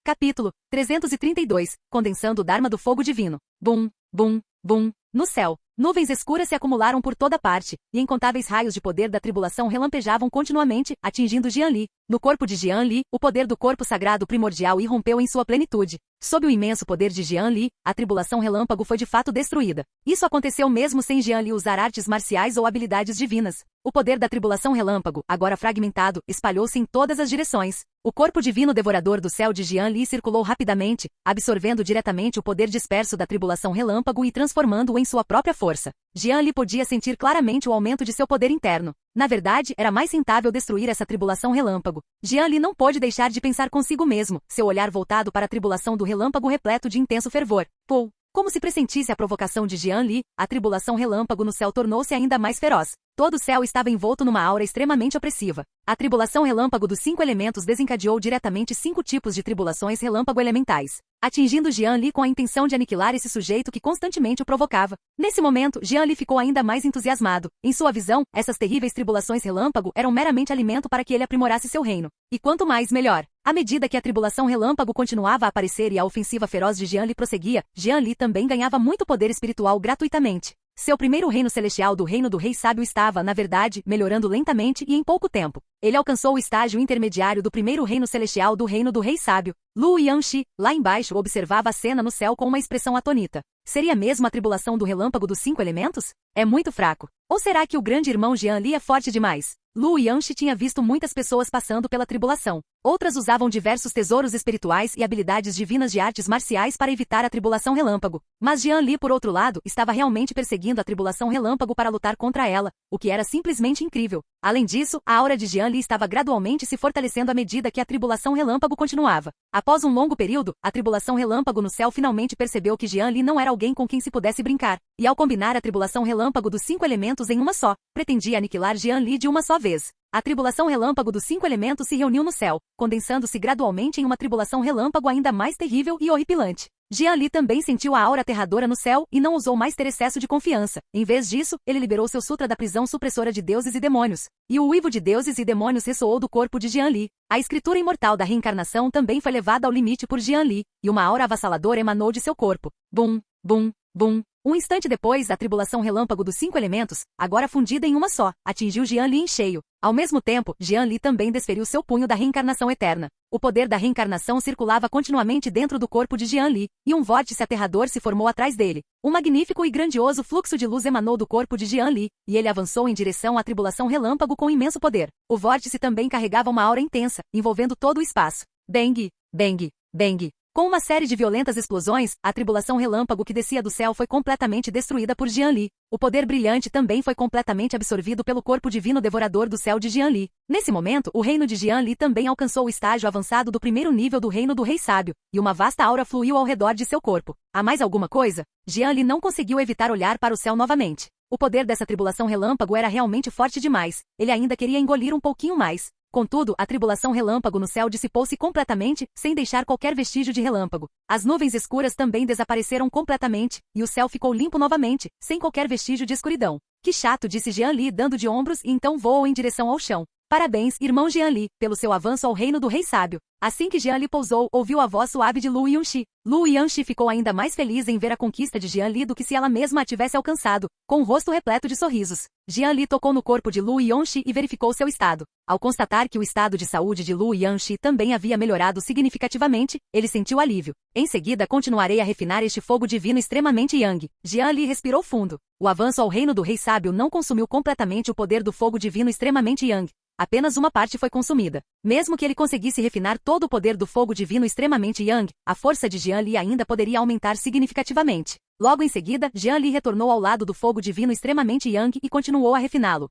Capítulo 332. Condensando o Dharma do fogo divino. Bum, bum, bum. No céu, nuvens escuras se acumularam por toda parte, e incontáveis raios de poder da tribulação relampejavam continuamente, atingindo Jian Li. No corpo de Jian Li, o poder do corpo sagrado primordial irrompeu em sua plenitude. Sob o imenso poder de Jian Li, a tribulação relâmpago foi de fato destruída. Isso aconteceu mesmo sem Jian Li usar artes marciais ou habilidades divinas. O poder da tribulação relâmpago, agora fragmentado, espalhou-se em todas as direções. O corpo divino devorador do céu de Jian Li circulou rapidamente, absorvendo diretamente o poder disperso da tribulação relâmpago e transformando-o em sua própria força. Jian Li podia sentir claramente o aumento de seu poder interno. Na verdade, era mais rentável destruir essa tribulação relâmpago. Jian Li não pôde deixar de pensar consigo mesmo, seu olhar voltado para a tribulação do relâmpago repleto de intenso fervor. Pou! Como se pressentisse a provocação de Jian Li, a tribulação relâmpago no céu tornou-se ainda mais feroz. Todo o céu estava envolto numa aura extremamente opressiva. A tribulação relâmpago dos 5 elementos desencadeou diretamente 5 tipos de tribulações relâmpago elementais, atingindo Jian Li com a intenção de aniquilar esse sujeito que constantemente o provocava. Nesse momento, Jian Li ficou ainda mais entusiasmado. Em sua visão, essas terríveis tribulações relâmpago eram meramente alimento para que ele aprimorasse seu reino. E quanto mais, melhor. À medida que a tribulação relâmpago continuava a aparecer e a ofensiva feroz de Jian Li prosseguia, Jian Li também ganhava muito poder espiritual gratuitamente. Seu primeiro reino celestial do reino do rei sábio estava, na verdade, melhorando lentamente e em pouco tempo. Ele alcançou o estágio intermediário do primeiro reino celestial do reino do rei sábio. Lu Yonxi, lá embaixo, observava a cena no céu com uma expressão atônita. Seria mesmo a tribulação do relâmpago dos 5 elementos? É muito fraco. Ou será que o grande irmão Jian Li é forte demais? Lu Yonxi tinha visto muitas pessoas passando pela tribulação. Outras usavam diversos tesouros espirituais e habilidades divinas de artes marciais para evitar a tribulação relâmpago. Mas Jian Li, por outro lado, estava realmente perseguindo a tribulação relâmpago para lutar contra ela, o que era simplesmente incrível. Além disso, a aura de Jian Li estava gradualmente se fortalecendo à medida que a tribulação relâmpago continuava. Após um longo período, a tribulação relâmpago no céu finalmente percebeu que Jian Li não era alguém com quem se pudesse brincar, e ao combinar a tribulação relâmpago dos 5 elementos em uma só, pretendia aniquilar Jian Li de uma só vez. A tribulação relâmpago dos 5 elementos se reuniu no céu, condensando-se gradualmente em uma tribulação relâmpago ainda mais terrível e horripilante. Jian Li também sentiu a aura aterradora no céu e não ousou mais ter excesso de confiança. Em vez disso, ele liberou seu sutra da prisão supressora de deuses e demônios. E o uivo de deuses e demônios ressoou do corpo de Jian Li. A escritura imortal da reencarnação também foi levada ao limite por Jian Li, e uma aura avassaladora emanou de seu corpo. Bum, bum, bum. Um instante depois, a tribulação relâmpago dos 5 elementos, agora fundida em uma só, atingiu Jian Li em cheio. Ao mesmo tempo, Jian Li também desferiu seu punho da reencarnação eterna. O poder da reencarnação circulava continuamente dentro do corpo de Jian Li, e um vórtice aterrador se formou atrás dele. Um magnífico e grandioso fluxo de luz emanou do corpo de Jian Li, e ele avançou em direção à tribulação relâmpago com imenso poder. O vórtice também carregava uma aura intensa, envolvendo todo o espaço. Bang, bang, bang. Com uma série de violentas explosões, a tribulação relâmpago que descia do céu foi completamente destruída por Jian Li. O poder brilhante também foi completamente absorvido pelo corpo divino devorador do céu de Jian Li. Nesse momento, o reino de Jian Li também alcançou o estágio avançado do primeiro nível do reino do rei sábio, e uma vasta aura fluiu ao redor de seu corpo. Há mais alguma coisa? Jian Li não conseguiu evitar olhar para o céu novamente. O poder dessa tribulação relâmpago era realmente forte demais. Ele ainda queria engolir um pouquinho mais. Contudo, a tribulação relâmpago no céu dissipou-se completamente, sem deixar qualquer vestígio de relâmpago. As nuvens escuras também desapareceram completamente, e o céu ficou limpo novamente, sem qualquer vestígio de escuridão. Que chato, disse Jian Li dando de ombros e então voou em direção ao chão. Parabéns, irmão Jian Li, pelo seu avanço ao reino do rei sábio. Assim que Jian Li pousou, ouviu a voz suave de Lu Yuanxi. Lu Yuanxi ficou ainda mais feliz em ver a conquista de Jian Li do que se ela mesma a tivesse alcançado, com o rosto repleto de sorrisos. Jian Li tocou no corpo de Lu Yuanxi e verificou seu estado. Ao constatar que o estado de saúde de Lu Yuanxi também havia melhorado significativamente, ele sentiu alívio. Em seguida, continuarei a refinar este fogo divino extremamente yang. Jian Li respirou fundo. O avanço ao reino do rei sábio não consumiu completamente o poder do fogo divino extremamente yang. Apenas uma parte foi consumida. Mesmo que ele conseguisse refinar todo o poder do fogo divino extremamente yang, a força de Jian Li ainda poderia aumentar significativamente. Logo em seguida, Jian Li retornou ao lado do fogo divino extremamente yang e continuou a refiná-lo.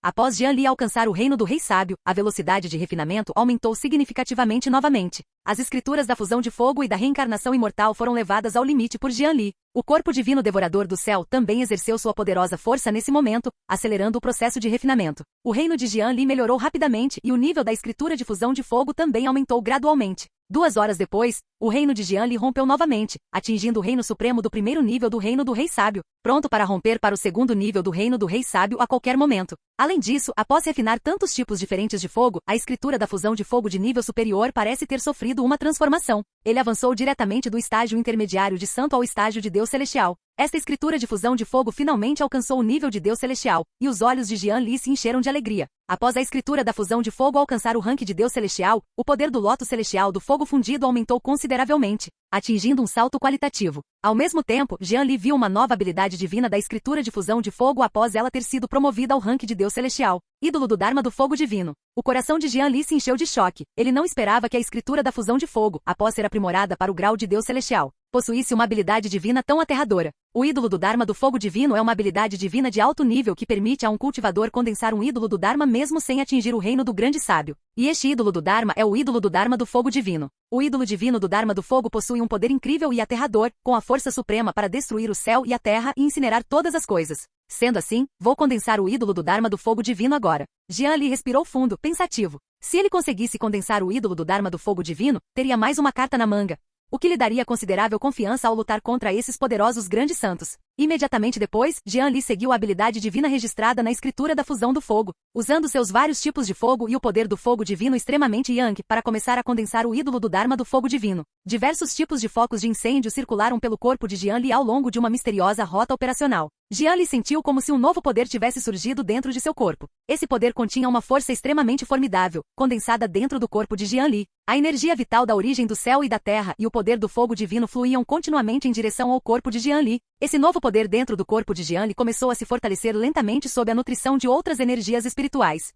Após Jian Li alcançar o reino do rei sábio, a velocidade de refinamento aumentou significativamente novamente. As escrituras da fusão de fogo e da reencarnação imortal foram levadas ao limite por Jian Li. O corpo divino devorador do céu também exerceu sua poderosa força nesse momento, acelerando o processo de refinamento. O reino de Jian Li melhorou rapidamente e o nível da escritura de fusão de fogo também aumentou gradualmente. 2 horas depois, o reino de Jian Li rompeu novamente, atingindo o reino supremo do primeiro nível do reino do rei sábio, pronto para romper para o segundo nível do reino do rei sábio a qualquer momento. Além disso, após refinar tantos tipos diferentes de fogo, a escritura da fusão de fogo de nível superior parece ter sofrido uma transformação. Ele avançou diretamente do estágio intermediário de santo ao estágio de Deus celestial. Esta escritura de fusão de fogo finalmente alcançou o nível de Deus celestial, e os olhos de Jian Li se encheram de alegria. Após a escritura da fusão de fogo alcançar o rank de Deus celestial, o poder do loto celestial do fogo fundido aumentou consideravelmente, atingindo um salto qualitativo. Ao mesmo tempo, Jian Li viu uma nova habilidade divina da escritura de fusão de fogo após ela ter sido promovida ao rank de Deus celestial, ídolo do Dharma do fogo divino. O coração de Jian Li se encheu de choque. Ele não esperava que a escritura da fusão de fogo, após ser aprimorada para o grau de Deus celestial, possuísse uma habilidade divina tão aterradora. O ídolo do Dharma do fogo divino é uma habilidade divina de alto nível que permite a um cultivador condensar um ídolo do Dharma mesmo sem atingir o reino do grande sábio. E este ídolo do Dharma é o ídolo do Dharma do fogo divino. O ídolo divino do Dharma do fogo possui um poder incrível e aterrador, com a força suprema para destruir o céu e a terra e incinerar todas as coisas. Sendo assim, vou condensar o ídolo do Dharma do fogo divino agora. Jian Li respirou fundo, pensativo. Se ele conseguisse condensar o ídolo do Dharma do fogo divino, teria mais uma carta na manga, o que lhe daria considerável confiança ao lutar contra esses poderosos grandes santos. Imediatamente depois, Jian Li seguiu a habilidade divina registrada na escritura da fusão do fogo, usando seus vários tipos de fogo e o poder do fogo divino extremamente yang para começar a condensar o ídolo do Dharma do fogo divino. Diversos tipos de focos de incêndio circularam pelo corpo de Jian Li ao longo de uma misteriosa rota operacional. Jian Li sentiu como se um novo poder tivesse surgido dentro de seu corpo. Esse poder continha uma força extremamente formidável, condensada dentro do corpo de Jian Li. A energia vital da origem do céu e da terra e o poder do fogo divino fluíam continuamente em direção ao corpo de Jian Li. Esse novo poder dentro do corpo de Jian Li começou a se fortalecer lentamente sob a nutrição de outras energias espirituais.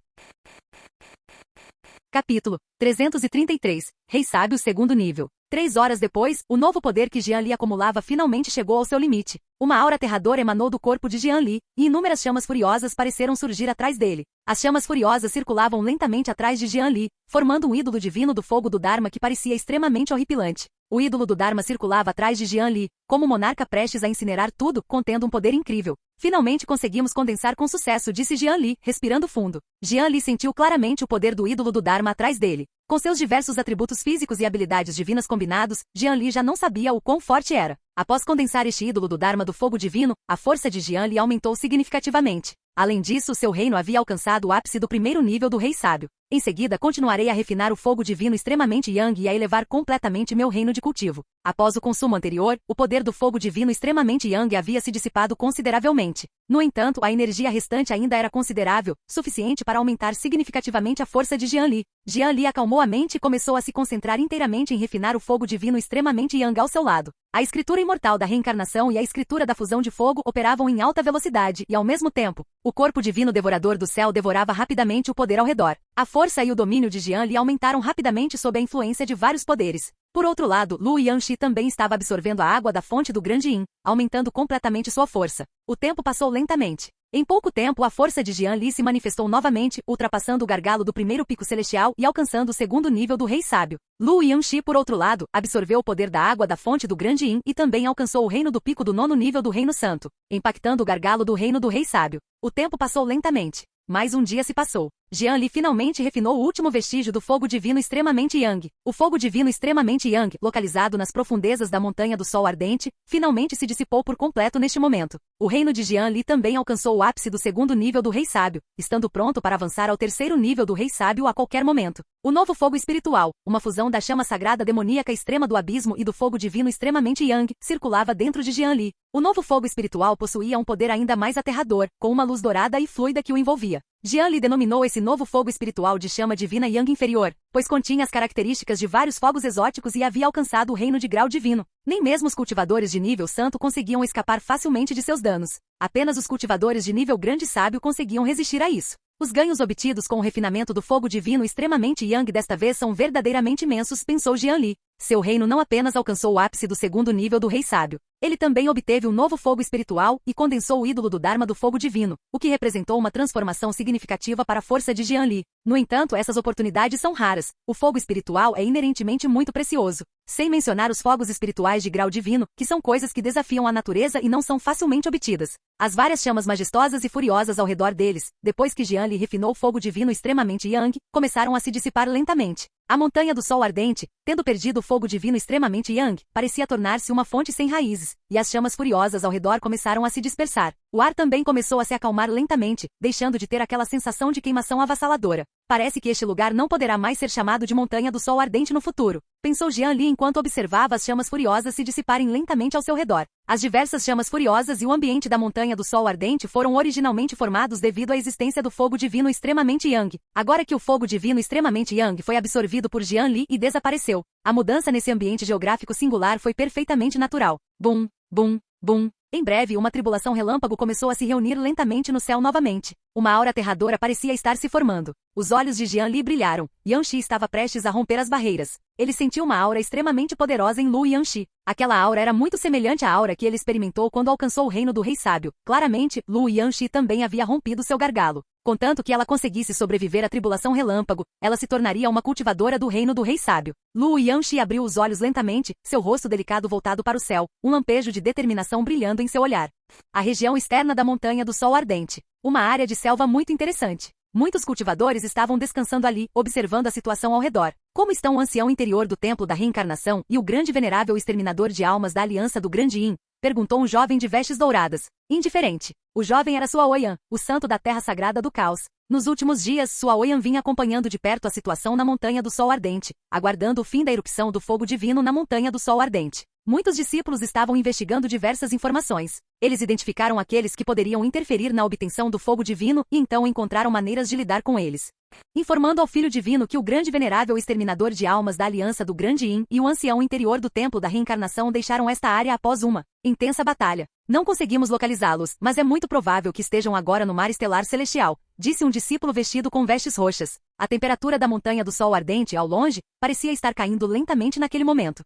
Capítulo 333. Rei Sábio segundo nível. 3 horas depois, o novo poder que Jian Li acumulava finalmente chegou ao seu limite. Uma aura aterradora emanou do corpo de Jian Li, e inúmeras chamas furiosas pareceram surgir atrás dele. As chamas furiosas circulavam lentamente atrás de Jian Li, formando um ídolo divino do fogo do Dharma que parecia extremamente horripilante. O ídolo do Dharma circulava atrás de Jian Li, como um monarca prestes a incinerar tudo, contendo um poder incrível. Finalmente conseguimos condensar com sucesso, disse Jian Li, respirando fundo. Jian Li sentiu claramente o poder do ídolo do Dharma atrás dele. Com seus diversos atributos físicos e habilidades divinas combinados, Jian Li já não sabia o quão forte era. Após condensar este ídolo do Dharma do fogo divino, a força de Jian Li aumentou significativamente. Além disso, seu reino havia alcançado o ápice do primeiro nível do rei sábio. Em seguida, continuarei a refinar o fogo divino extremamente yang e a elevar completamente meu reino de cultivo. Após o consumo anterior, o poder do fogo divino extremamente yang havia se dissipado consideravelmente. No entanto, a energia restante ainda era considerável, suficiente para aumentar significativamente a força de Jian Li. Jian Li acalmou a mente e começou a se concentrar inteiramente em refinar o fogo divino extremamente yang ao seu lado. A escritura imortal da reencarnação e a escritura da fusão de fogo operavam em alta velocidade e, ao mesmo tempo, o corpo divino devorador do céu devorava rapidamente o poder ao redor. A força e o domínio de Jian Li aumentaram rapidamente sob a influência de vários poderes. Por outro lado, Lu Yuanxi também estava absorvendo a água da fonte do grande Yin, aumentando completamente sua força. O tempo passou lentamente. Em pouco tempo, a força de Jian Li se manifestou novamente, ultrapassando o gargalo do primeiro pico celestial e alcançando o segundo nível do rei sábio. Lu Yuanxi, por outro lado, absorveu o poder da água da fonte do grande Yin e também alcançou o reino do pico do 9º nível do reino santo, impactando o gargalo do reino do rei sábio. O tempo passou lentamente. Mais um dia se passou. Jian Li finalmente refinou o último vestígio do fogo divino extremamente Yang. O fogo divino extremamente Yang, localizado nas profundezas da Montanha do Sol Ardente, finalmente se dissipou por completo neste momento. O reino de Jian Li também alcançou o ápice do segundo nível do Rei Sábio, estando pronto para avançar ao terceiro nível do Rei Sábio a qualquer momento. O novo fogo espiritual, uma fusão da chama sagrada demoníaca extrema do abismo e do fogo divino extremamente Yang, circulava dentro de Jian Li. O novo fogo espiritual possuía um poder ainda mais aterrador, com uma luz dourada e fluida que o envolvia. Jian Li denominou esse novo fogo espiritual de chama divina Yang inferior, pois continha as características de vários fogos exóticos e havia alcançado o reino de grau divino. Nem mesmo os cultivadores de nível santo conseguiam escapar facilmente de seus danos. Apenas os cultivadores de nível grande sábio conseguiam resistir a isso. Os ganhos obtidos com o refinamento do fogo divino extremamente Yang desta vez são verdadeiramente imensos, pensou Jian Li. Seu reino não apenas alcançou o ápice do segundo nível do Rei Sábio, ele também obteve um novo fogo espiritual e condensou o ídolo do Dharma do fogo divino, o que representou uma transformação significativa para a força de Jian Li. No entanto, essas oportunidades são raras. O fogo espiritual é inerentemente muito precioso. Sem mencionar os fogos espirituais de grau divino, que são coisas que desafiam a natureza e não são facilmente obtidas. As várias chamas majestosas e furiosas ao redor deles, depois que Jian Li refinou o fogo divino extremamente Yang, começaram a se dissipar lentamente. A montanha do Sol Ardente, tendo perdido o fogo divino extremamente Yang, parecia tornar-se uma fonte sem raízes, e as chamas furiosas ao redor começaram a se dispersar. O ar também começou a se acalmar lentamente, deixando de ter aquela sensação de queimação avassaladora. Parece que este lugar não poderá mais ser chamado de Montanha do Sol Ardente no futuro, pensou Jian Li enquanto observava as chamas furiosas se dissiparem lentamente ao seu redor. As diversas chamas furiosas e o ambiente da Montanha do Sol Ardente foram originalmente formados devido à existência do fogo divino extremamente Yang. Agora que o fogo divino extremamente Yang foi absorvido por Jian Li e desapareceu, a mudança nesse ambiente geográfico singular foi perfeitamente natural. Bum, bum, bum. Em breve, uma tribulação relâmpago começou a se reunir lentamente no céu novamente. Uma aura aterradora parecia estar se formando. Os olhos de Jian Li brilharam. Yanxi estava prestes a romper as barreiras. Ele sentiu uma aura extremamente poderosa em Lu Yanxi. Aquela aura era muito semelhante à aura que ele experimentou quando alcançou o reino do Rei Sábio. Claramente, Lu Yanxi também havia rompido seu gargalo. Contanto que ela conseguisse sobreviver à tribulação relâmpago, ela se tornaria uma cultivadora do reino do Rei Sábio. Lu Yanxi abriu os olhos lentamente, seu rosto delicado voltado para o céu, um lampejo de determinação brilhando em seu olhar. A região externa da Montanha do Sol Ardente. Uma área de selva muito interessante. Muitos cultivadores estavam descansando ali, observando a situação ao redor. Como estão o ancião interior do Templo da Reencarnação e o grande venerável exterminador de almas da Aliança do Grande Yin? Perguntou um jovem de vestes douradas. Indiferente. O jovem era Sua Oyan, o santo da terra sagrada do caos. Nos últimos dias, Sua Oyan vinha acompanhando de perto a situação na Montanha do Sol Ardente, aguardando o fim da erupção do fogo divino na Montanha do Sol Ardente. Muitos discípulos estavam investigando diversas informações. Eles identificaram aqueles que poderiam interferir na obtenção do fogo divino e então encontraram maneiras de lidar com eles. Informando ao Filho Divino que o grande venerável exterminador de almas da Aliança do Grande Yin e o ancião interior do Templo da Reencarnação deixaram esta área após uma intensa batalha. Não conseguimos localizá-los, mas é muito provável que estejam agora no mar estelar celestial, disse um discípulo vestido com vestes roxas. A temperatura da Montanha do Sol Ardente, ao longe, parecia estar caindo lentamente naquele momento.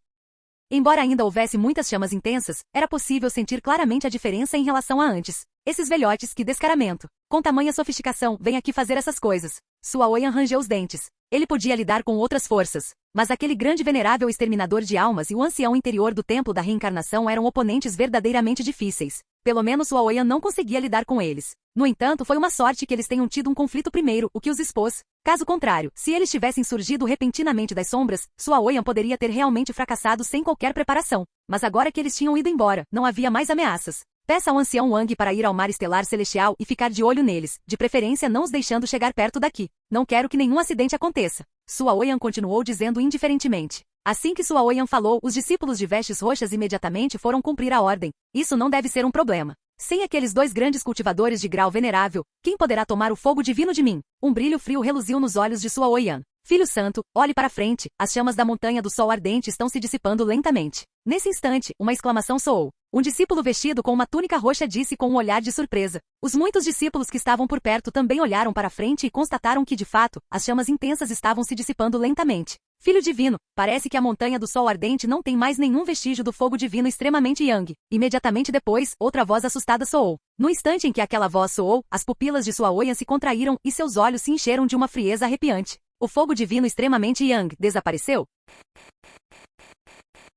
Embora ainda houvesse muitas chamas intensas, era possível sentir claramente a diferença em relação a antes. Esses velhotes, que descaramento! Com tamanha sofisticação, vem aqui fazer essas coisas. Sua Oyan rangeu os dentes. Ele podia lidar com outras forças, mas aquele grande venerável exterminador de almas e o ancião interior do Templo da Reencarnação eram oponentes verdadeiramente difíceis. Pelo menos Sua Oyan não conseguia lidar com eles. No entanto, foi uma sorte que eles tenham tido um conflito primeiro, o que os expôs. Caso contrário, se eles tivessem surgido repentinamente das sombras, Sua Oyan poderia ter realmente fracassado sem qualquer preparação. Mas agora que eles tinham ido embora, não havia mais ameaças. Peça ao ancião Wang para ir ao mar estelar celestial e ficar de olho neles, de preferência não os deixando chegar perto daqui. Não quero que nenhum acidente aconteça. Sua Oyan continuou dizendo indiferentemente. Assim que Sua Oyan falou, os discípulos de vestes roxas imediatamente foram cumprir a ordem. Isso não deve ser um problema. Sem aqueles dois grandes cultivadores de grau venerável, quem poderá tomar o fogo divino de mim? Um brilho frio reluziu nos olhos de Sua Oyan. Filho santo, olhe para frente, as chamas da Montanha do Sol Ardente estão se dissipando lentamente. Nesse instante, uma exclamação soou. Um discípulo vestido com uma túnica roxa disse com um olhar de surpresa. Os muitos discípulos que estavam por perto também olharam para frente e constataram que, de fato, as chamas intensas estavam se dissipando lentamente. Filho divino, parece que a Montanha do Sol Ardente não tem mais nenhum vestígio do fogo divino extremamente Yang. Imediatamente depois, outra voz assustada soou. No instante em que aquela voz soou, as pupilas de Sua Oyan se contraíram e seus olhos se encheram de uma frieza arrepiante. O fogo divino extremamente Yang desapareceu?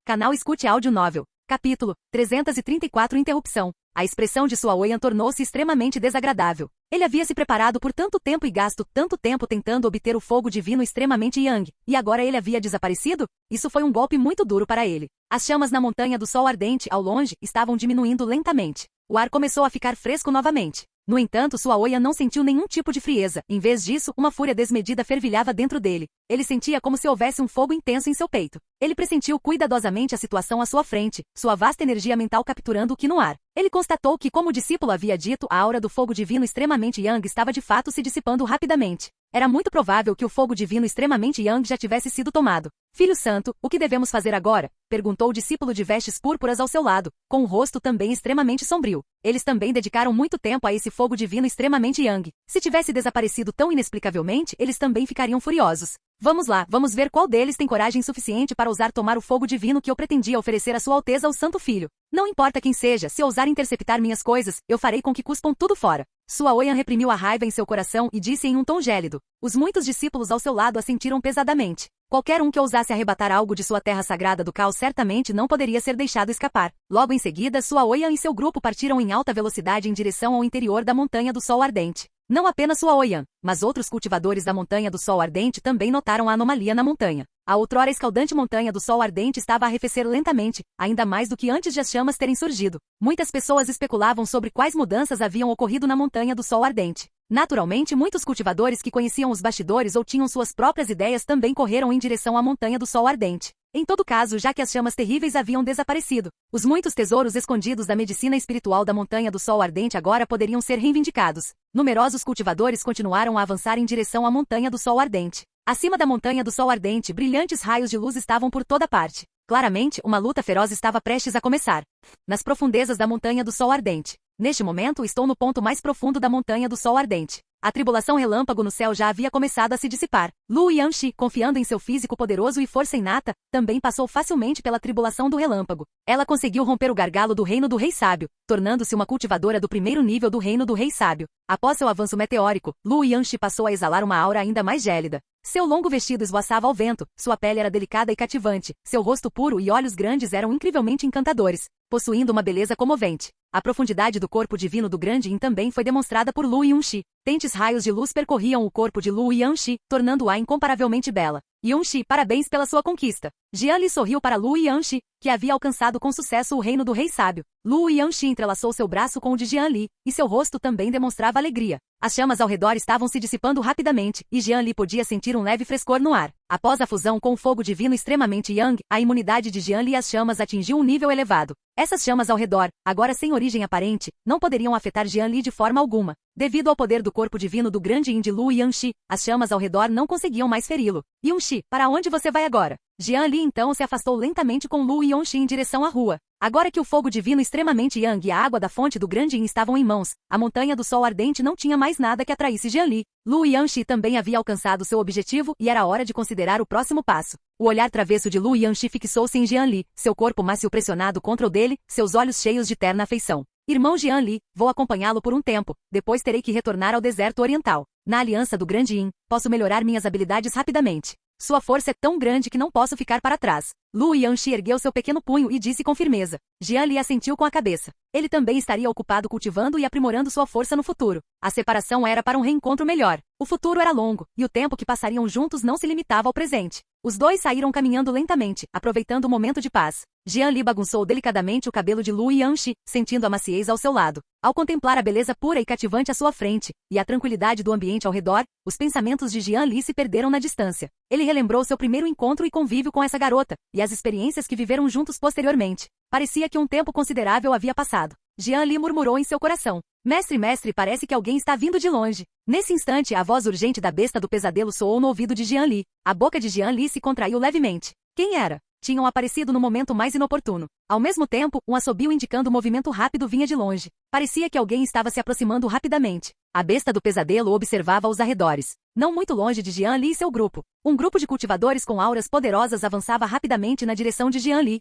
Canal Escute Áudio Novel. Capítulo 334 Interrupção. A expressão de Sua Oyan tornou-se extremamente desagradável. Ele havia se preparado por tanto tempo e gasto tanto tempo tentando obter o fogo divino extremamente Yang, e agora ele havia desaparecido? Isso foi um golpe muito duro para ele. As chamas na montanha do sol ardente, ao longe, estavam diminuindo lentamente. O ar começou a ficar fresco novamente. No entanto, Sua Oyan não sentiu nenhum tipo de frieza. Em vez disso, uma fúria desmedida fervilhava dentro dele. Ele sentia como se houvesse um fogo intenso em seu peito. Ele pressentiu cuidadosamente a situação à sua frente, sua vasta energia mental capturando o que no ar. Ele constatou que, como o discípulo havia dito, a aura do fogo divino extremamente Yang estava de fato se dissipando rapidamente. Era muito provável que o fogo divino extremamente Yang já tivesse sido tomado. Filho santo, o que devemos fazer agora? Perguntou o discípulo de vestes púrpuras ao seu lado, com o rosto também extremamente sombrio. Eles também dedicaram muito tempo a esse fogo divino extremamente Yang. Se tivesse desaparecido tão inexplicavelmente, eles também ficariam furiosos. Vamos lá, vamos ver qual deles tem coragem suficiente para ousar tomar o fogo divino que eu pretendia oferecer a Sua Alteza ao Santo Filho. Não importa quem seja, se ousar interceptar minhas coisas, eu farei com que cuspam tudo fora. Sua Oyan reprimiu a raiva em seu coração e disse em um tom gélido. Os muitos discípulos ao seu lado a sentiram pesadamente. Qualquer um que ousasse arrebatar algo de sua terra sagrada do caos certamente não poderia ser deixado escapar. Logo em seguida, Sua Oyan e seu grupo partiram em alta velocidade em direção ao interior da Montanha do Sol Ardente. Não apenas Sua Oyan, mas outros cultivadores da Montanha do Sol Ardente também notaram a anomalia na montanha. A outrora escaldante Montanha do Sol Ardente estava a arrefecer lentamente, ainda mais do que antes de as chamas terem surgido. Muitas pessoas especulavam sobre quais mudanças haviam ocorrido na Montanha do Sol Ardente. Naturalmente, muitos cultivadores que conheciam os bastidores ou tinham suas próprias ideias também correram em direção à Montanha do Sol Ardente. Em todo caso, já que as chamas terríveis haviam desaparecido, os muitos tesouros escondidos da medicina espiritual da Montanha do Sol Ardente agora poderiam ser reivindicados. Numerosos cultivadores continuaram a avançar em direção à Montanha do Sol Ardente. Acima da Montanha do Sol Ardente, brilhantes raios de luz estavam por toda parte. Claramente, uma luta feroz estava prestes a começar. Nas profundezas da Montanha do Sol Ardente. Neste momento, estou no ponto mais profundo da Montanha do Sol Ardente. A tribulação relâmpago no céu já havia começado a se dissipar. Lu Yanxi, confiando em seu físico poderoso e força inata, também passou facilmente pela tribulação do relâmpago. Ela conseguiu romper o gargalo do reino do Rei Sábio, tornando-se uma cultivadora do primeiro nível do reino do Rei Sábio. Após seu avanço meteórico, Lu Yanxi passou a exalar uma aura ainda mais gélida. Seu longo vestido esvoaçava ao vento, sua pele era delicada e cativante, seu rosto puro e olhos grandes eram incrivelmente encantadores, possuindo uma beleza comovente. A profundidade do corpo divino do Grande Yin também foi demonstrada por Lu Yunxi. Tentes raios de luz percorriam o corpo de Lu Yanxi, tornando-a incomparavelmente bela. Yunxi, parabéns pela sua conquista. Jian Li sorriu para Lu Yanxi, que havia alcançado com sucesso o reino do Rei Sábio. Lu Yanxi entrelaçou seu braço com o de Jian Li, e seu rosto também demonstrava alegria. As chamas ao redor estavam se dissipando rapidamente, e Jian Li podia sentir um leve frescor no ar. Após a fusão com o fogo divino extremamente Yang, a imunidade de Jian Li e as chamas atingiu um nível elevado. Essas chamas ao redor, agora sem origem aparente, não poderiam afetar Jian Li de forma alguma. Devido ao poder do corpo divino do Grande Yin de Lu Yanxi, as chamas ao redor não conseguiam mais feri-lo. Yunxi, para onde você vai agora? Jian Li então se afastou lentamente com Lu Yanxi em direção à rua. Agora que o fogo divino extremamente Yang e a água da fonte do Grande Yin estavam em mãos, a Montanha do Sol Ardente não tinha mais nada que atraísse Jian Li. Lu Yanxi também havia alcançado seu objetivo e era hora de considerar o próximo passo. O olhar travesso de Lu Yanxi fixou-se em Jian Li, seu corpo mácio pressionado contra o dele, seus olhos cheios de terna afeição. Irmão Jian Li, vou acompanhá-lo por um tempo, depois terei que retornar ao deserto oriental. Na aliança do Grande Yin, posso melhorar minhas habilidades rapidamente. Sua força é tão grande que não posso ficar para trás. Lu Yanxi ergueu seu pequeno punho e disse com firmeza. Jian Li assentiu com a cabeça. Ele também estaria ocupado cultivando e aprimorando sua força no futuro. A separação era para um reencontro melhor. O futuro era longo, e o tempo que passariam juntos não se limitava ao presente. Os dois saíram caminhando lentamente, aproveitando o momento de paz. Jian Li bagunçou delicadamente o cabelo de Lu Yanxi, sentindo a maciez ao seu lado. Ao contemplar a beleza pura e cativante à sua frente, e a tranquilidade do ambiente ao redor, os pensamentos de Jian Li se perderam na distância. Ele relembrou seu primeiro encontro e convívio com essa garota, e as experiências que viveram juntos posteriormente. Parecia que um tempo considerável havia passado. Jian Li murmurou em seu coração. Mestre, parece que alguém está vindo de longe. Nesse instante, a voz urgente da besta do pesadelo soou no ouvido de Jian Li. A boca de Jian Li se contraiu levemente. Quem era? Tinham aparecido no momento mais inoportuno. Ao mesmo tempo, um assobio indicando movimento rápido vinha de longe. Parecia que alguém estava se aproximando rapidamente. A besta do pesadelo observava os arredores. Não muito longe de Jian Li e seu grupo. Um grupo de cultivadores com auras poderosas avançava rapidamente na direção de Jian Li.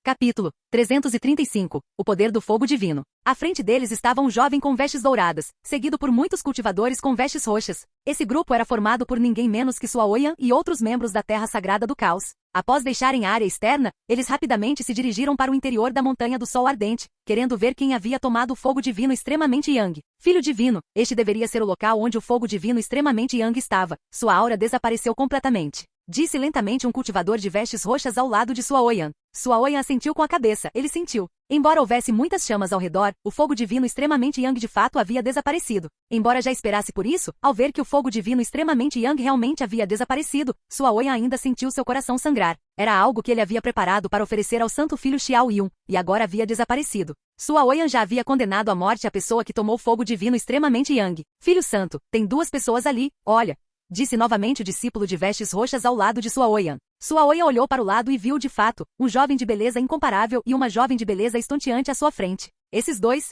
Capítulo 335. O poder do fogo divino. À frente deles estava um jovem com vestes douradas, seguido por muitos cultivadores com vestes roxas. Esse grupo era formado por ninguém menos que Sua Oyan e outros membros da Terra Sagrada do Caos. Após deixarem a área externa, eles rapidamente se dirigiram para o interior da Montanha do Sol Ardente, querendo ver quem havia tomado o fogo divino extremamente Yang. Filho divino, este deveria ser o local onde o fogo divino extremamente Yang estava. Sua aura desapareceu completamente. Disse lentamente um cultivador de vestes roxas ao lado de Sua Oyan. Sua Oyan assentiu com a cabeça, ele sentiu. Embora houvesse muitas chamas ao redor, o fogo divino extremamente Yang de fato havia desaparecido. Embora já esperasse por isso, ao ver que o fogo divino extremamente Yang realmente havia desaparecido, Sua Oyan ainda sentiu seu coração sangrar. Era algo que ele havia preparado para oferecer ao santo filho Xiao Yun, e agora havia desaparecido. Sua Oyan já havia condenado à morte a pessoa que tomou fogo divino extremamente Yang. Filho santo, tem duas pessoas ali, olha. Disse novamente o discípulo de vestes roxas ao lado de Sua Oyan. Sua Oyan olhou para o lado e viu de fato, um jovem de beleza incomparável e uma jovem de beleza estonteante à sua frente. Esses dois?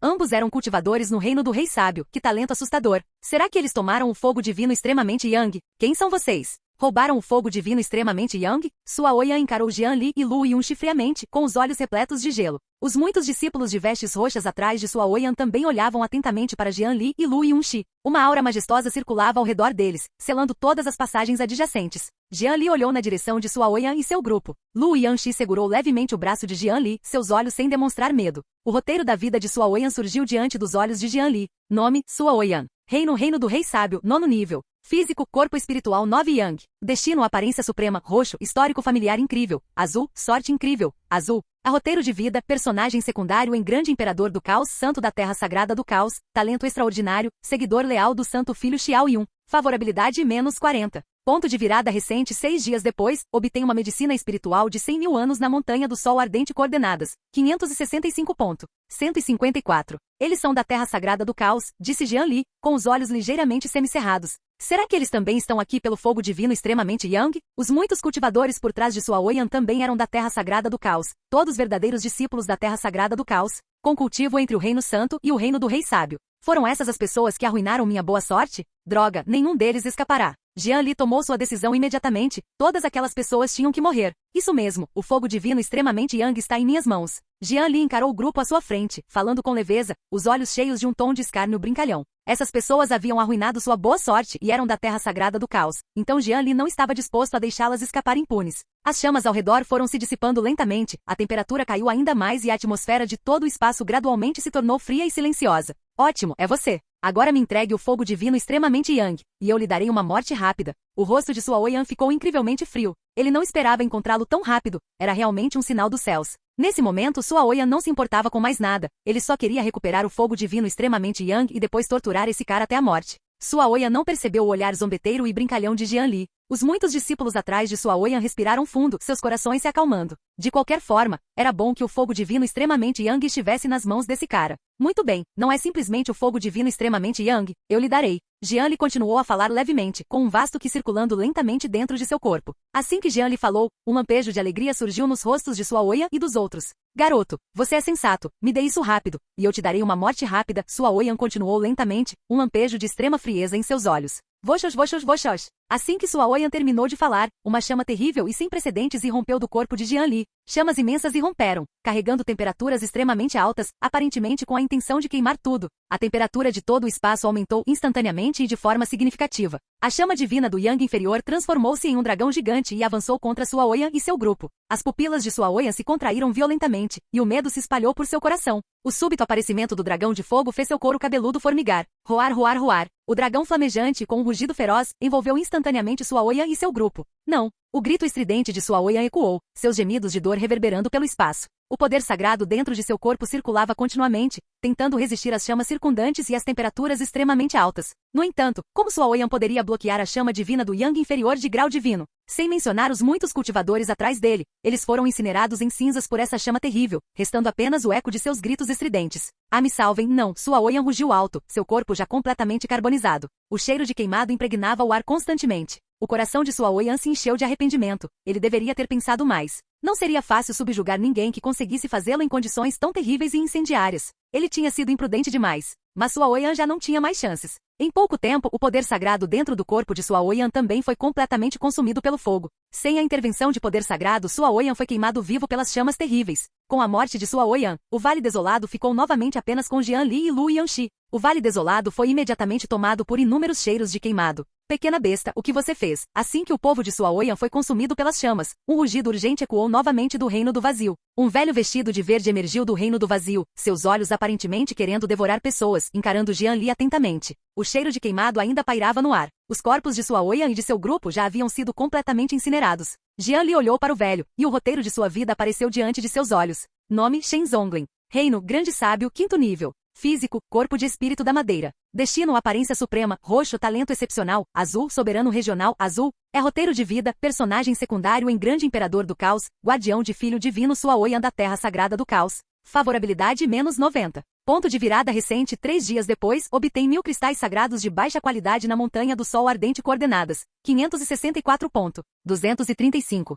Ambos eram cultivadores no reino do Rei Sábio. Que talento assustador. Será que eles tomaram o fogo divino extremamente Yang? Quem são vocês? Roubaram o fogo divino extremamente Yang? Sua Oyan encarou Jian Li e Lu Yunxi friamente, com os olhos repletos de gelo. Os muitos discípulos de vestes roxas atrás de Sua Oyan também olhavam atentamente para Jian Li e Lu Yunxi. Uma aura majestosa circulava ao redor deles, selando todas as passagens adjacentes. Jian Li olhou na direção de Sua Oyan e seu grupo. Lu Yunxi segurou levemente o braço de Jian Li, seus olhos sem demonstrar medo. O roteiro da vida de Sua Oyan surgiu diante dos olhos de Jian Li. Nome, Sua Oyan. Reino do Rei Sábio, 9º nível. Físico, corpo espiritual 9 Yang. Destino, aparência suprema, roxo, histórico familiar incrível. Azul, sorte incrível. Azul. A roteiro de vida, personagem secundário em Grande Imperador do Caos, Santo da Terra Sagrada do Caos, talento extraordinário, seguidor leal do Santo Filho Xiao Yun. Favorabilidade menos 40. Ponto de virada recente 6 dias depois, obtém uma medicina espiritual de 100.000 anos na Montanha do Sol Ardente coordenadas. 565 ponto. 154. Eles são da Terra Sagrada do Caos, disse Jian Li, com os olhos ligeiramente semicerrados. Será que eles também estão aqui pelo fogo divino extremamente Yang? Os muitos cultivadores por trás de Sua Oyan também eram da Terra Sagrada do Caos, todos verdadeiros discípulos da Terra Sagrada do Caos, com cultivo entre o Reino Santo e o Reino do Rei Sábio. Foram essas as pessoas que arruinaram minha boa sorte? Droga, nenhum deles escapará. Jian Li tomou sua decisão imediatamente, todas aquelas pessoas tinham que morrer. Isso mesmo, o fogo divino extremamente Yang está em minhas mãos. Jian Li encarou o grupo à sua frente, falando com leveza, os olhos cheios de um tom de escárnio brincalhão. Essas pessoas haviam arruinado sua boa sorte e eram da Terra Sagrada do Caos, então Jian Li não estava disposto a deixá-las escapar impunes. As chamas ao redor foram se dissipando lentamente, a temperatura caiu ainda mais e a atmosfera de todo o espaço gradualmente se tornou fria e silenciosa. Ótimo, é você. Agora me entregue o fogo divino extremamente Yang, e eu lhe darei uma morte rápida. O rosto de Sua Oyan ficou incrivelmente frio. Ele não esperava encontrá-lo tão rápido, era realmente um sinal dos céus. Nesse momento Sua Oyan não se importava com mais nada, ele só queria recuperar o fogo divino extremamente Yang e depois torturar esse cara até a morte. Sua Oyan não percebeu o olhar zombeteiro e brincalhão de Jian Li. Os muitos discípulos atrás de Sua Oyan respiraram fundo, seus corações se acalmando. De qualquer forma, era bom que o fogo divino extremamente Yang estivesse nas mãos desse cara. Muito bem, não é simplesmente o fogo divino extremamente Yang, eu lhe darei. Jian Li continuou a falar levemente, com um vasto que circulando lentamente dentro de seu corpo. Assim que Jian Li falou, um lampejo de alegria surgiu nos rostos de Sua Oyan e dos outros. Garoto, você é sensato, me dê isso rápido, e eu te darei uma morte rápida. Sua Oyan continuou lentamente, um lampejo de extrema frieza em seus olhos. Voxos, voxos, voxos. Assim que Sua Oyan terminou de falar, uma chama terrível e sem precedentes irrompeu do corpo de Jian Li. Chamas imensas irromperam, carregando temperaturas extremamente altas, aparentemente com a intenção de queimar tudo. A temperatura de todo o espaço aumentou instantaneamente e de forma significativa. A chama divina do Yang inferior transformou-se em um dragão gigante e avançou contra Sua Oyan e seu grupo. As pupilas de Sua Oyan se contraíram violentamente, e o medo se espalhou por seu coração. O súbito aparecimento do dragão de fogo fez seu couro cabeludo formigar. Roar, roar, roar. O dragão flamejante, com um rugido feroz, envolveu instantaneamente Sua Oyan e seu grupo. Não! O grito estridente de Sua Oyan ecoou, seus gemidos de dor reverberando pelo espaço. O poder sagrado dentro de seu corpo circulava continuamente, tentando resistir às chamas circundantes e às temperaturas extremamente altas. No entanto, como Sua Oyan poderia bloquear a chama divina do Yang inferior de grau divino? Sem mencionar os muitos cultivadores atrás dele, eles foram incinerados em cinzas por essa chama terrível, restando apenas o eco de seus gritos estridentes. Ah, me salvem, não! Sua Oyan rugiu alto, seu corpo já completamente carbonizado. O cheiro de queimado impregnava o ar constantemente. O coração de Sua Oyan se encheu de arrependimento. Ele deveria ter pensado mais. Não seria fácil subjugar ninguém que conseguisse fazê-lo em condições tão terríveis e incendiárias. Ele tinha sido imprudente demais. Mas Sua Oyan já não tinha mais chances. Em pouco tempo, o poder sagrado dentro do corpo de Sua Oyan também foi completamente consumido pelo fogo. Sem a intervenção de poder sagrado, Sua Oyan foi queimado vivo pelas chamas terríveis. Com a morte de Sua Oyan, o Vale Desolado ficou novamente apenas com Jian Li e Lu Yanxi. O Vale Desolado foi imediatamente tomado por inúmeros cheiros de queimado. Pequena besta, o que você fez? Assim que o povo de Suaoyan foi consumido pelas chamas, um rugido urgente ecoou novamente do reino do vazio. Um velho vestido de verde emergiu do reino do vazio, seus olhos aparentemente querendo devorar pessoas, encarando Jian Li atentamente. O cheiro de queimado ainda pairava no ar. Os corpos de Suaoyan e de seu grupo já haviam sido completamente incinerados. Jian Li olhou para o velho, e o roteiro de sua vida apareceu diante de seus olhos. Nome: Shen Zonglin. Reino: Grande Sábio, 5º nível. Físico: corpo de espírito da madeira. Destino: aparência suprema, roxo, talento excepcional, azul, soberano regional, azul. É roteiro de vida, personagem secundário em Grande Imperador do Caos, guardião de filho divino Suaoyan da Terra Sagrada do Caos. Favorabilidade -90. Ponto de virada recente: 3 dias depois, obtém 1000 cristais sagrados de baixa qualidade na Montanha do Sol Ardente coordenadas 564.235.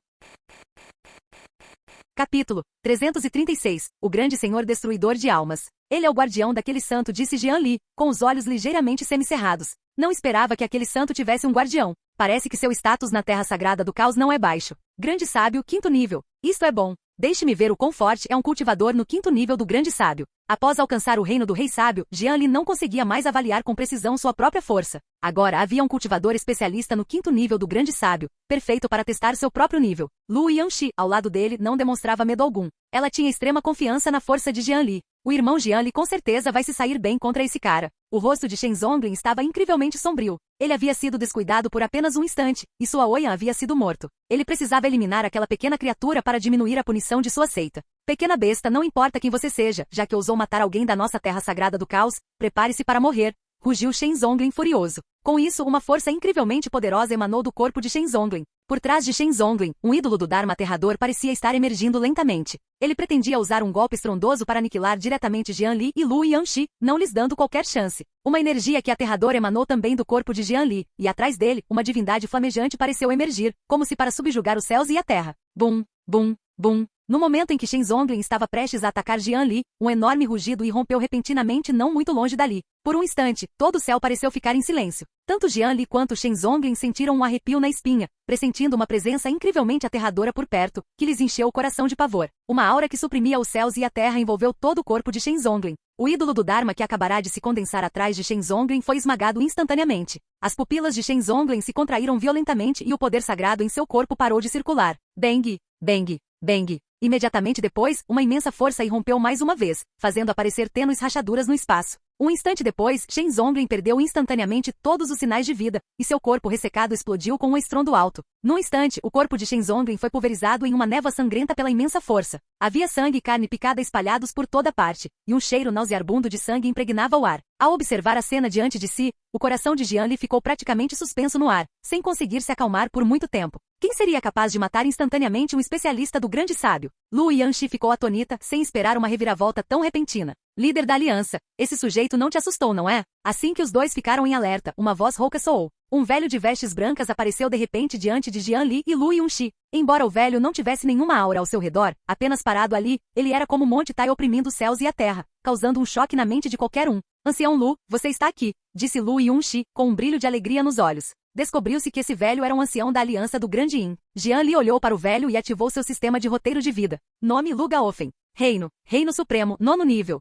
Capítulo 336. O Grande Senhor Destruidor de Almas. Ele é o guardião daquele santo, disse Jian Li, com os olhos ligeiramente semicerrados. Não esperava que aquele santo tivesse um guardião. Parece que seu status na Terra Sagrada do Caos não é baixo. Grande Sábio, 5º nível. Isto é bom. Deixe-me ver o quão forte é um cultivador no 5º nível do Grande Sábio. Após alcançar o reino do Rei Sábio, Jian Li não conseguia mais avaliar com precisão sua própria força. Agora havia um cultivador especialista no 5º nível do Grande Sábio, perfeito para testar seu próprio nível. Lu Yanxi, ao lado dele, não demonstrava medo algum. Ela tinha extrema confiança na força de Jian Li. O irmão Jian Li com certeza vai se sair bem contra esse cara. O rosto de Shen Zonglin estava incrivelmente sombrio. Ele havia sido descuidado por apenas um instante, e Suaoyan havia sido morto. Ele precisava eliminar aquela pequena criatura para diminuir a punição de sua seita. Pequena besta, não importa quem você seja, já que ousou matar alguém da nossa Terra Sagrada do Caos, prepare-se para morrer. Rugiu Shen Zonglin furioso. Com isso, uma força incrivelmente poderosa emanou do corpo de Shen Zonglin. Por trás de Shen Zonglin, um ídolo do Dharma aterrador parecia estar emergindo lentamente. Ele pretendia usar um golpe estrondoso para aniquilar diretamente Jian Li e Lu Yanxi, não lhes dando qualquer chance. Uma energia que aterradora emanou também do corpo de Jian Li, e atrás dele, uma divindade flamejante pareceu emergir, como se para subjugar os céus e a terra. Bum, bum, bum. No momento em que Shen Zonglin estava prestes a atacar Jian Li, um enorme rugido irrompeu repentinamente não muito longe dali. Por um instante, todo o céu pareceu ficar em silêncio. Tanto Jian Li quanto Shen Zonglin sentiram um arrepio na espinha, pressentindo uma presença incrivelmente aterradora por perto, que lhes encheu o coração de pavor. Uma aura que suprimia os céus e a terra envolveu todo o corpo de Shen Zonglin. O ídolo do Dharma que acabará de se condensar atrás de Shen Zonglin foi esmagado instantaneamente. As pupilas de Shen Zonglin se contraíram violentamente e o poder sagrado em seu corpo parou de circular. Bang, bang, bang. Imediatamente depois, uma imensa força irrompeu mais uma vez, fazendo aparecer tênues rachaduras no espaço. Um instante depois, Shen Zonglin perdeu instantaneamente todos os sinais de vida, e seu corpo ressecado explodiu com um estrondo alto. Num instante, o corpo de Shen Zonglin foi pulverizado em uma névoa sangrenta pela imensa força. Havia sangue e carne picada espalhados por toda parte, e um cheiro nauseabundo de sangue impregnava o ar. Ao observar a cena diante de si, o coração de Jian Li ficou praticamente suspenso no ar, sem conseguir se acalmar por muito tempo. Quem seria capaz de matar instantaneamente um especialista do Grande Sábio? Lu Yanxi ficou atonita, sem esperar uma reviravolta tão repentina. Líder da aliança, esse sujeito não te assustou, não é? Assim que os dois ficaram em alerta, uma voz rouca soou. Um velho de vestes brancas apareceu de repente diante de Jian Li e Lu Yanxi. Embora o velho não tivesse nenhuma aura ao seu redor, apenas parado ali, ele era como Monte Tai oprimindo os céus e a terra, causando um choque na mente de qualquer um. Ancião Lu, você está aqui, disse Lu Yanxi, com um brilho de alegria nos olhos. Descobriu-se que esse velho era um ancião da aliança do Grande Yin. Jian Li olhou para o velho e ativou seu sistema de roteiro de vida. Nome: Lu Gaofen. Reino: Reino Supremo, 9º nível.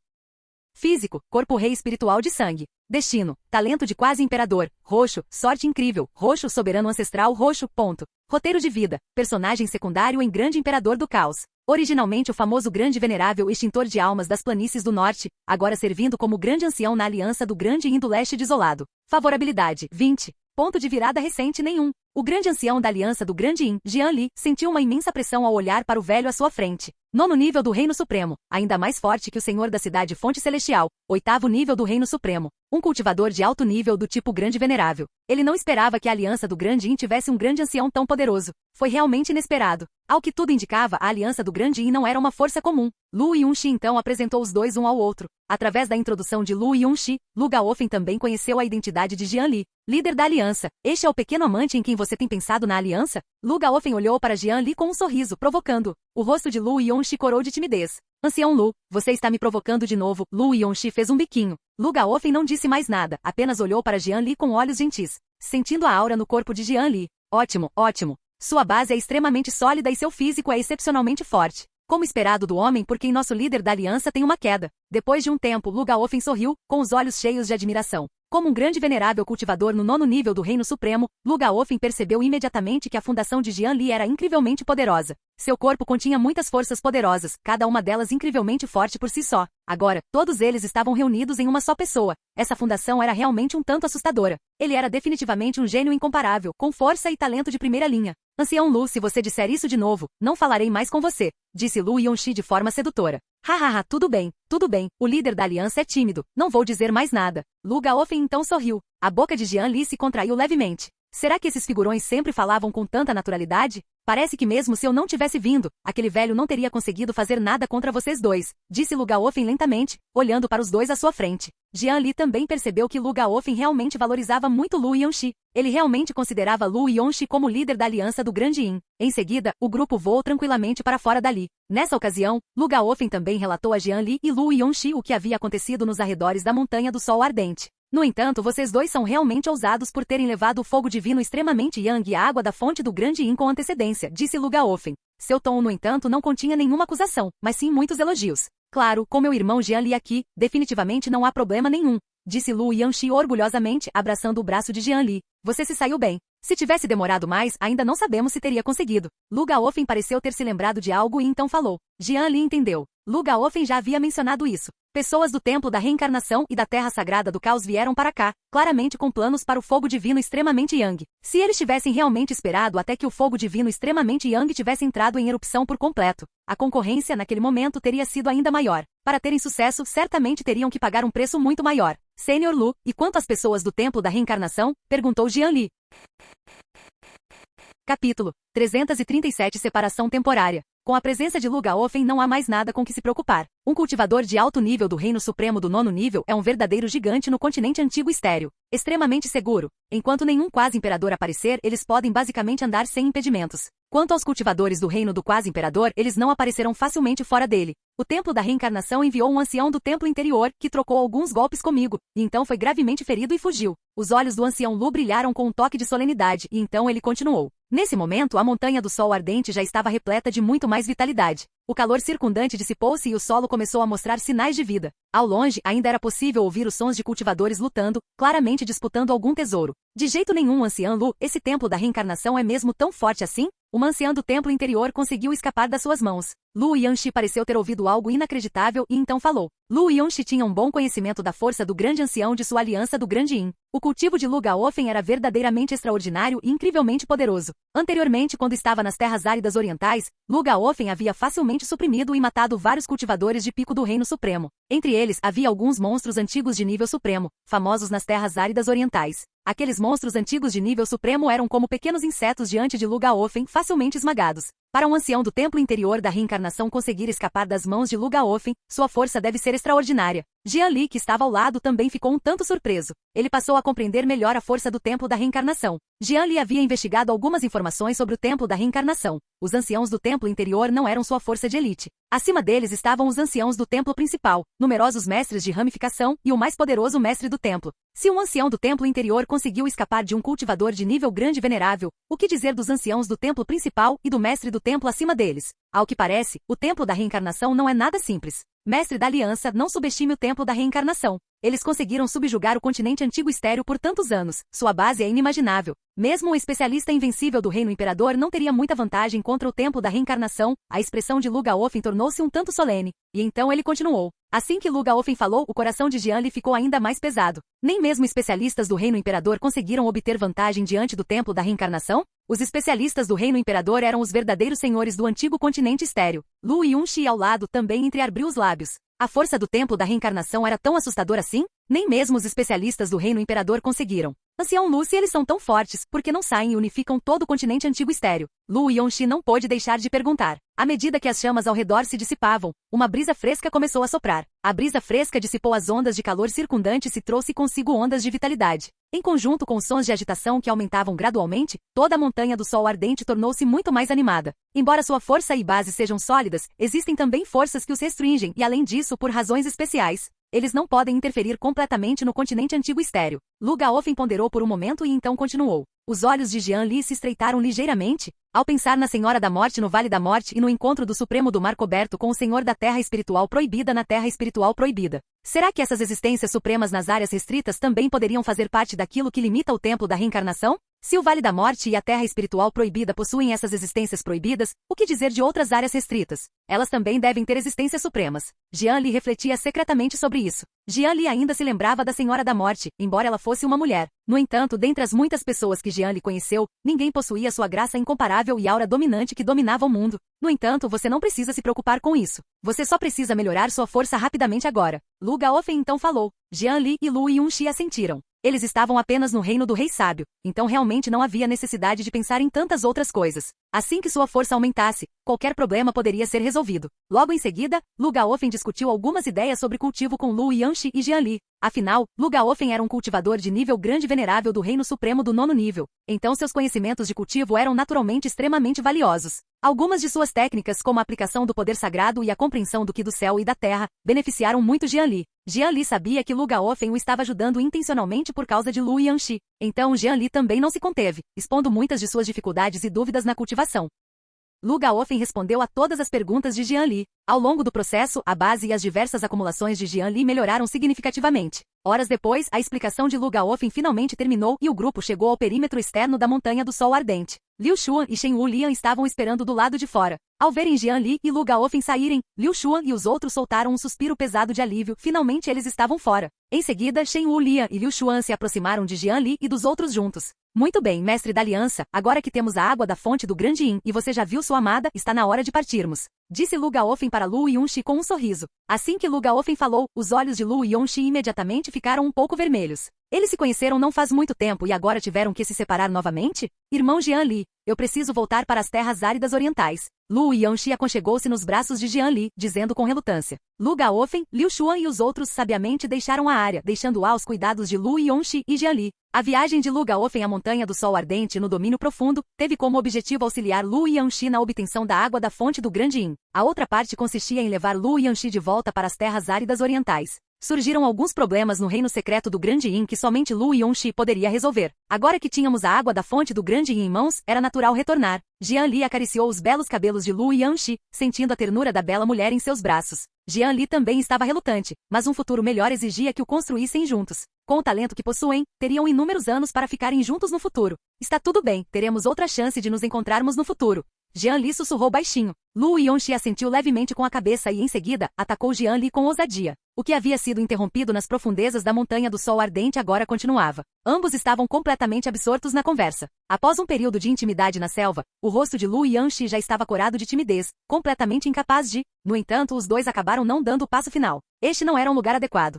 Físico: corpo rei espiritual de sangue. Destino: talento de quase imperador, roxo, sorte incrível, roxo, soberano ancestral, roxo, ponto. Roteiro de vida: personagem secundário em Grande Imperador do Caos. Originalmente o famoso Grande Venerável Extintor de Almas das Planícies do Norte, agora servindo como Grande Ancião na Aliança do Grande Yin do Leste Desolado. Favorabilidade: 20. Ponto de virada recente nenhum. O grande ancião da aliança do Grande Yin, Jian Li, sentiu uma imensa pressão ao olhar para o velho à sua frente. 9º nível do Reino Supremo, ainda mais forte que o Senhor da Cidade Fonte Celestial. 8º nível do Reino Supremo, um cultivador de alto nível do tipo Grande Venerável. Ele não esperava que a aliança do Grande Yin tivesse um grande ancião tão poderoso. Foi realmente inesperado. Ao que tudo indicava, a aliança do Grande Yin não era uma força comum. Lu Yanxi então apresentou os dois um ao outro. Através da introdução de Lu Yanxi, Lu Gaofen também conheceu a identidade de Jian Li, líder da aliança. Este é o pequeno amante em quem você tem pensado na aliança? Lu Gaofen olhou para Jian Li com um sorriso, provocando. O rosto de Lu Yanxi corou de timidez. Ancião Lu, você está me provocando de novo. Lu Yanxi fez um biquinho. Lu Gaofen não disse mais nada, apenas olhou para Jian Li com olhos gentis, sentindo a aura no corpo de Jian Li. Ótimo, ótimo. Sua base é extremamente sólida e seu físico é excepcionalmente forte. Como esperado do homem por quem nosso líder da aliança tem uma queda. Depois de um tempo, Lu Gaofen sorriu, com os olhos cheios de admiração. Como um grande e venerável cultivador no 9º nível do Reino Supremo, Lu Gaofen percebeu imediatamente que a fundação de Jian Li era incrivelmente poderosa. Seu corpo continha muitas forças poderosas, cada uma delas incrivelmente forte por si só. Agora, todos eles estavam reunidos em uma só pessoa. Essa fundação era realmente um tanto assustadora. Ele era definitivamente um gênio incomparável, com força e talento de primeira linha. Ancião Lu, se você disser isso de novo, não falarei mais com você, disse Lu Yonxi de forma sedutora. Hahaha, tudo bem, o líder da aliança é tímido, não vou dizer mais nada. Lu Gaofen então sorriu. A boca de Jian Li se contraiu levemente. Será que esses figurões sempre falavam com tanta naturalidade? Parece que mesmo se eu não tivesse vindo, aquele velho não teria conseguido fazer nada contra vocês dois, disse Lu Gaofen lentamente, olhando para os dois à sua frente. Jian Li também percebeu que Lu Gaofen realmente valorizava muito Lu Yonxi. Ele realmente considerava Lu Yonxi como líder da aliança do Grande Yin. Em seguida, o grupo voou tranquilamente para fora dali. Nessa ocasião, Lu Gaofen também relatou a Jian Li e Lu Yonxi o que havia acontecido nos arredores da Montanha do Sol Ardente. No entanto, vocês dois são realmente ousados por terem levado o fogo divino extremamente Yang e a água da fonte do Grande Yin com antecedência, disse Lu Gaofen. Seu tom, no entanto, não continha nenhuma acusação, mas sim muitos elogios. Claro, com meu irmão Jian Li aqui, definitivamente não há problema nenhum, disse Lu Yonxi orgulhosamente, abraçando o braço de Jian Li. Você se saiu bem. Se tivesse demorado mais, ainda não sabemos se teria conseguido. Lu Gaofen pareceu ter se lembrado de algo e então falou. Jian Li entendeu. Lu Gaofen já havia mencionado isso. Pessoas do Templo da Reencarnação e da Terra Sagrada do Caos vieram para cá, claramente com planos para o fogo divino extremamente Yang. Se eles tivessem realmente esperado até que o fogo divino extremamente Yang tivesse entrado em erupção por completo, a concorrência naquele momento teria sido ainda maior. Para terem sucesso, certamente teriam que pagar um preço muito maior. Senhor Lu, e quanto às pessoas do Templo da Reencarnação? Perguntou Jian Li. Capítulo 337 Separação temporária. Com a presença de Lu Gaofen não há mais nada com que se preocupar. Um cultivador de alto nível do Reino Supremo do 9º nível é um verdadeiro gigante no continente antigo estéril. Extremamente seguro. Enquanto nenhum quase-imperador aparecer, eles podem basicamente andar sem impedimentos. Quanto aos cultivadores do reino do quase-imperador, eles não aparecerão facilmente fora dele. O Templo da Reencarnação enviou um ancião do templo interior, que trocou alguns golpes comigo, e então foi gravemente ferido e fugiu. Os olhos do ancião Lu brilharam com um toque de solenidade, e então ele continuou. Nesse momento, a Montanha do Sol Ardente já estava repleta de muito mais vitalidade. O calor circundante dissipou-se e o solo começou a mostrar sinais de vida. Ao longe, ainda era possível ouvir os sons de cultivadores lutando, claramente disputando algum tesouro. De jeito nenhum, anciã Lu, esse templo da reencarnação é mesmo tão forte assim? Uma anciã do templo interior conseguiu escapar das suas mãos. Lu Yonxi pareceu ter ouvido algo inacreditável e então falou. Lu Yonxi tinha um bom conhecimento da força do grande ancião de sua aliança do Grande Yin. O cultivo de Lu Gaofen era verdadeiramente extraordinário e incrivelmente poderoso. Anteriormente, quando estava nas terras áridas orientais, Lu Gaofen havia facilmente suprimido e matado vários cultivadores de pico do Reino Supremo. Entre eles, havia alguns monstros antigos de nível supremo, famosos nas terras áridas orientais. Aqueles monstros antigos de nível supremo eram como pequenos insetos diante de Lu Gaofen, facilmente esmagados. Para um ancião do templo interior da reencarnação conseguir escapar das mãos de Lu Gaofen, sua força deve ser extraordinária. Jian Li, que estava ao lado, também ficou um tanto surpreso. Ele passou a compreender melhor a força do templo da reencarnação. Jian Li havia investigado algumas informações sobre o templo da reencarnação. Os anciãos do templo interior não eram sua força de elite. Acima deles estavam os anciãos do templo principal, numerosos mestres de ramificação e o mais poderoso mestre do templo. Se um ancião do templo interior conseguiu escapar de um cultivador de nível grande e venerável, o que dizer dos anciãos do templo principal e do mestre do templo acima deles? Ao que parece, o templo da reencarnação não é nada simples. Mestre da aliança, não subestime o templo da reencarnação. Eles conseguiram subjugar o continente antigo estéril por tantos anos. Sua base é inimaginável. Mesmo um especialista invencível do reino imperador não teria muita vantagem contra o templo da reencarnação. A expressão de Lu Gaofen tornou-se um tanto solene. E então ele continuou. Assim que Lu Gaofen falou, o coração de Jian Li ficou ainda mais pesado. Nem mesmo especialistas do reino imperador conseguiram obter vantagem diante do templo da reencarnação? Os especialistas do reino imperador eram os verdadeiros senhores do antigo continente estéril. Lu Yonxi ao lado também entreabriu os lábios. A força do templo da reencarnação era tão assustadora assim? Nem mesmo os especialistas do reino imperador conseguiram. Ancião Lu, se eles são tão fortes, por que não saem e unificam todo o continente antigo estéril? Lu Yonxi não pôde deixar de perguntar. À medida que as chamas ao redor se dissipavam, uma brisa fresca começou a soprar. A brisa fresca dissipou as ondas de calor circundantes e trouxe consigo ondas de vitalidade. Em conjunto com os sons de agitação que aumentavam gradualmente, toda a Montanha do Sol Ardente tornou-se muito mais animada. Embora sua força e base sejam sólidas, existem também forças que os restringem e, além disso, por razões especiais, Eles não podem interferir completamente no continente antigo estéreo. Lu Gaofen ponderou por um momento e então continuou. Os olhos de Jian Li se estreitaram ligeiramente, ao pensar na Senhora da Morte no Vale da Morte e no encontro do Supremo do Mar coberto com o Senhor da Terra Espiritual Proibida na Terra Espiritual Proibida. Será que essas existências supremas nas áreas restritas também poderiam fazer parte daquilo que limita o templo da reencarnação? Se o Vale da Morte e a Terra Espiritual Proibida possuem essas existências proibidas, o que dizer de outras áreas restritas? Elas também devem ter existências supremas. Jian Li refletia secretamente sobre isso. Jian Li ainda se lembrava da Senhora da Morte, embora ela fosse uma mulher. No entanto, dentre as muitas pessoas que Jian Li conheceu, ninguém possuía sua graça incomparável e aura dominante que dominava o mundo. No entanto, você não precisa se preocupar com isso. Você só precisa melhorar sua força rapidamente agora. Lu Gaofen então falou. Jian Li e Lu Yunxi assentiram. Eles estavam apenas no reino do Rei Sábio, então realmente não havia necessidade de pensar em tantas outras coisas. Assim que sua força aumentasse, qualquer problema poderia ser resolvido. Logo em seguida, Lu Gaofen discutiu algumas ideias sobre cultivo com Lu Yanxi e Jian Li. Afinal, Lu Gaofen era um cultivador de nível grande venerável do Reino Supremo do 9º nível, então seus conhecimentos de cultivo eram naturalmente extremamente valiosos. Algumas de suas técnicas, como a aplicação do poder sagrado e a compreensão do Qi do céu e da terra, beneficiaram muito Jian Li. Jian Li sabia que Lu Gaofen o estava ajudando intencionalmente por causa de Lu Yanxi. Então Jian Li também não se conteve, expondo muitas de suas dificuldades e dúvidas na cultivação. Lu Gaofen respondeu a todas as perguntas de Jian Li. Ao longo do processo, a base e as diversas acumulações de Jian Li melhoraram significativamente. Horas depois, a explicação de Lu Gaofen finalmente terminou e o grupo chegou ao perímetro externo da Montanha do Sol Ardente. Liu Xuan e Shen Wulian estavam esperando do lado de fora. Ao verem Jian Li e Lu Gaofen saírem, Liu Xuan e os outros soltaram um suspiro pesado de alívio, finalmente eles estavam fora. Em seguida, Shen Wulian e Liu Xuan se aproximaram de Jian Li e dos outros juntos. Muito bem, mestre da aliança, agora que temos a água da fonte do Grande Yin e você já viu sua amada, está na hora de partirmos. Disse Lu Gaofen para Lu Yunxi com um sorriso. Assim que Lu Gaofen falou, os olhos de Lu Yunxi imediatamente ficaram um pouco vermelhos. Eles se conheceram não faz muito tempo e agora tiveram que se separar novamente? Irmão Jian Li, eu preciso voltar para as terras áridas orientais. Lu Yunxi aconchegou-se nos braços de Jian Li, dizendo com relutância. Lu Gaofen, Liu Xuan e os outros sabiamente deixaram a área, deixando-a aos cuidados de Lu Yunxi e Jian Li. A viagem de Lu Gaofen à Montanha do Sol Ardente no domínio profundo teve como objetivo auxiliar Lu Yanxi na obtenção da água da fonte do Grande Yin. A outra parte consistia em levar Lu Yanxi de volta para as terras áridas orientais. Surgiram alguns problemas no reino secreto do Grande Yin que somente Lu Yunxi poderia resolver. Agora que tínhamos a água da fonte do Grande Yin em mãos, era natural retornar. Jian Li acariciou os belos cabelos de Lu Yanxi, sentindo a ternura da bela mulher em seus braços. Jian Li também estava relutante, mas um futuro melhor exigia que o construíssem juntos. Com o talento que possuem, teriam inúmeros anos para ficarem juntos no futuro. Está tudo bem, teremos outra chance de nos encontrarmos no futuro. Jian Li sussurrou baixinho. Lu Yunxi assentiu levemente com a cabeça e, em seguida, atacou Jian Li com ousadia. O que havia sido interrompido nas profundezas da Montanha do Sol Ardente agora continuava. Ambos estavam completamente absortos na conversa. Após um período de intimidade na selva, o rosto de Lu Yanxi já estava corado de timidez, completamente incapaz de... No entanto, os dois acabaram não dando o passo final. Este não era um lugar adequado.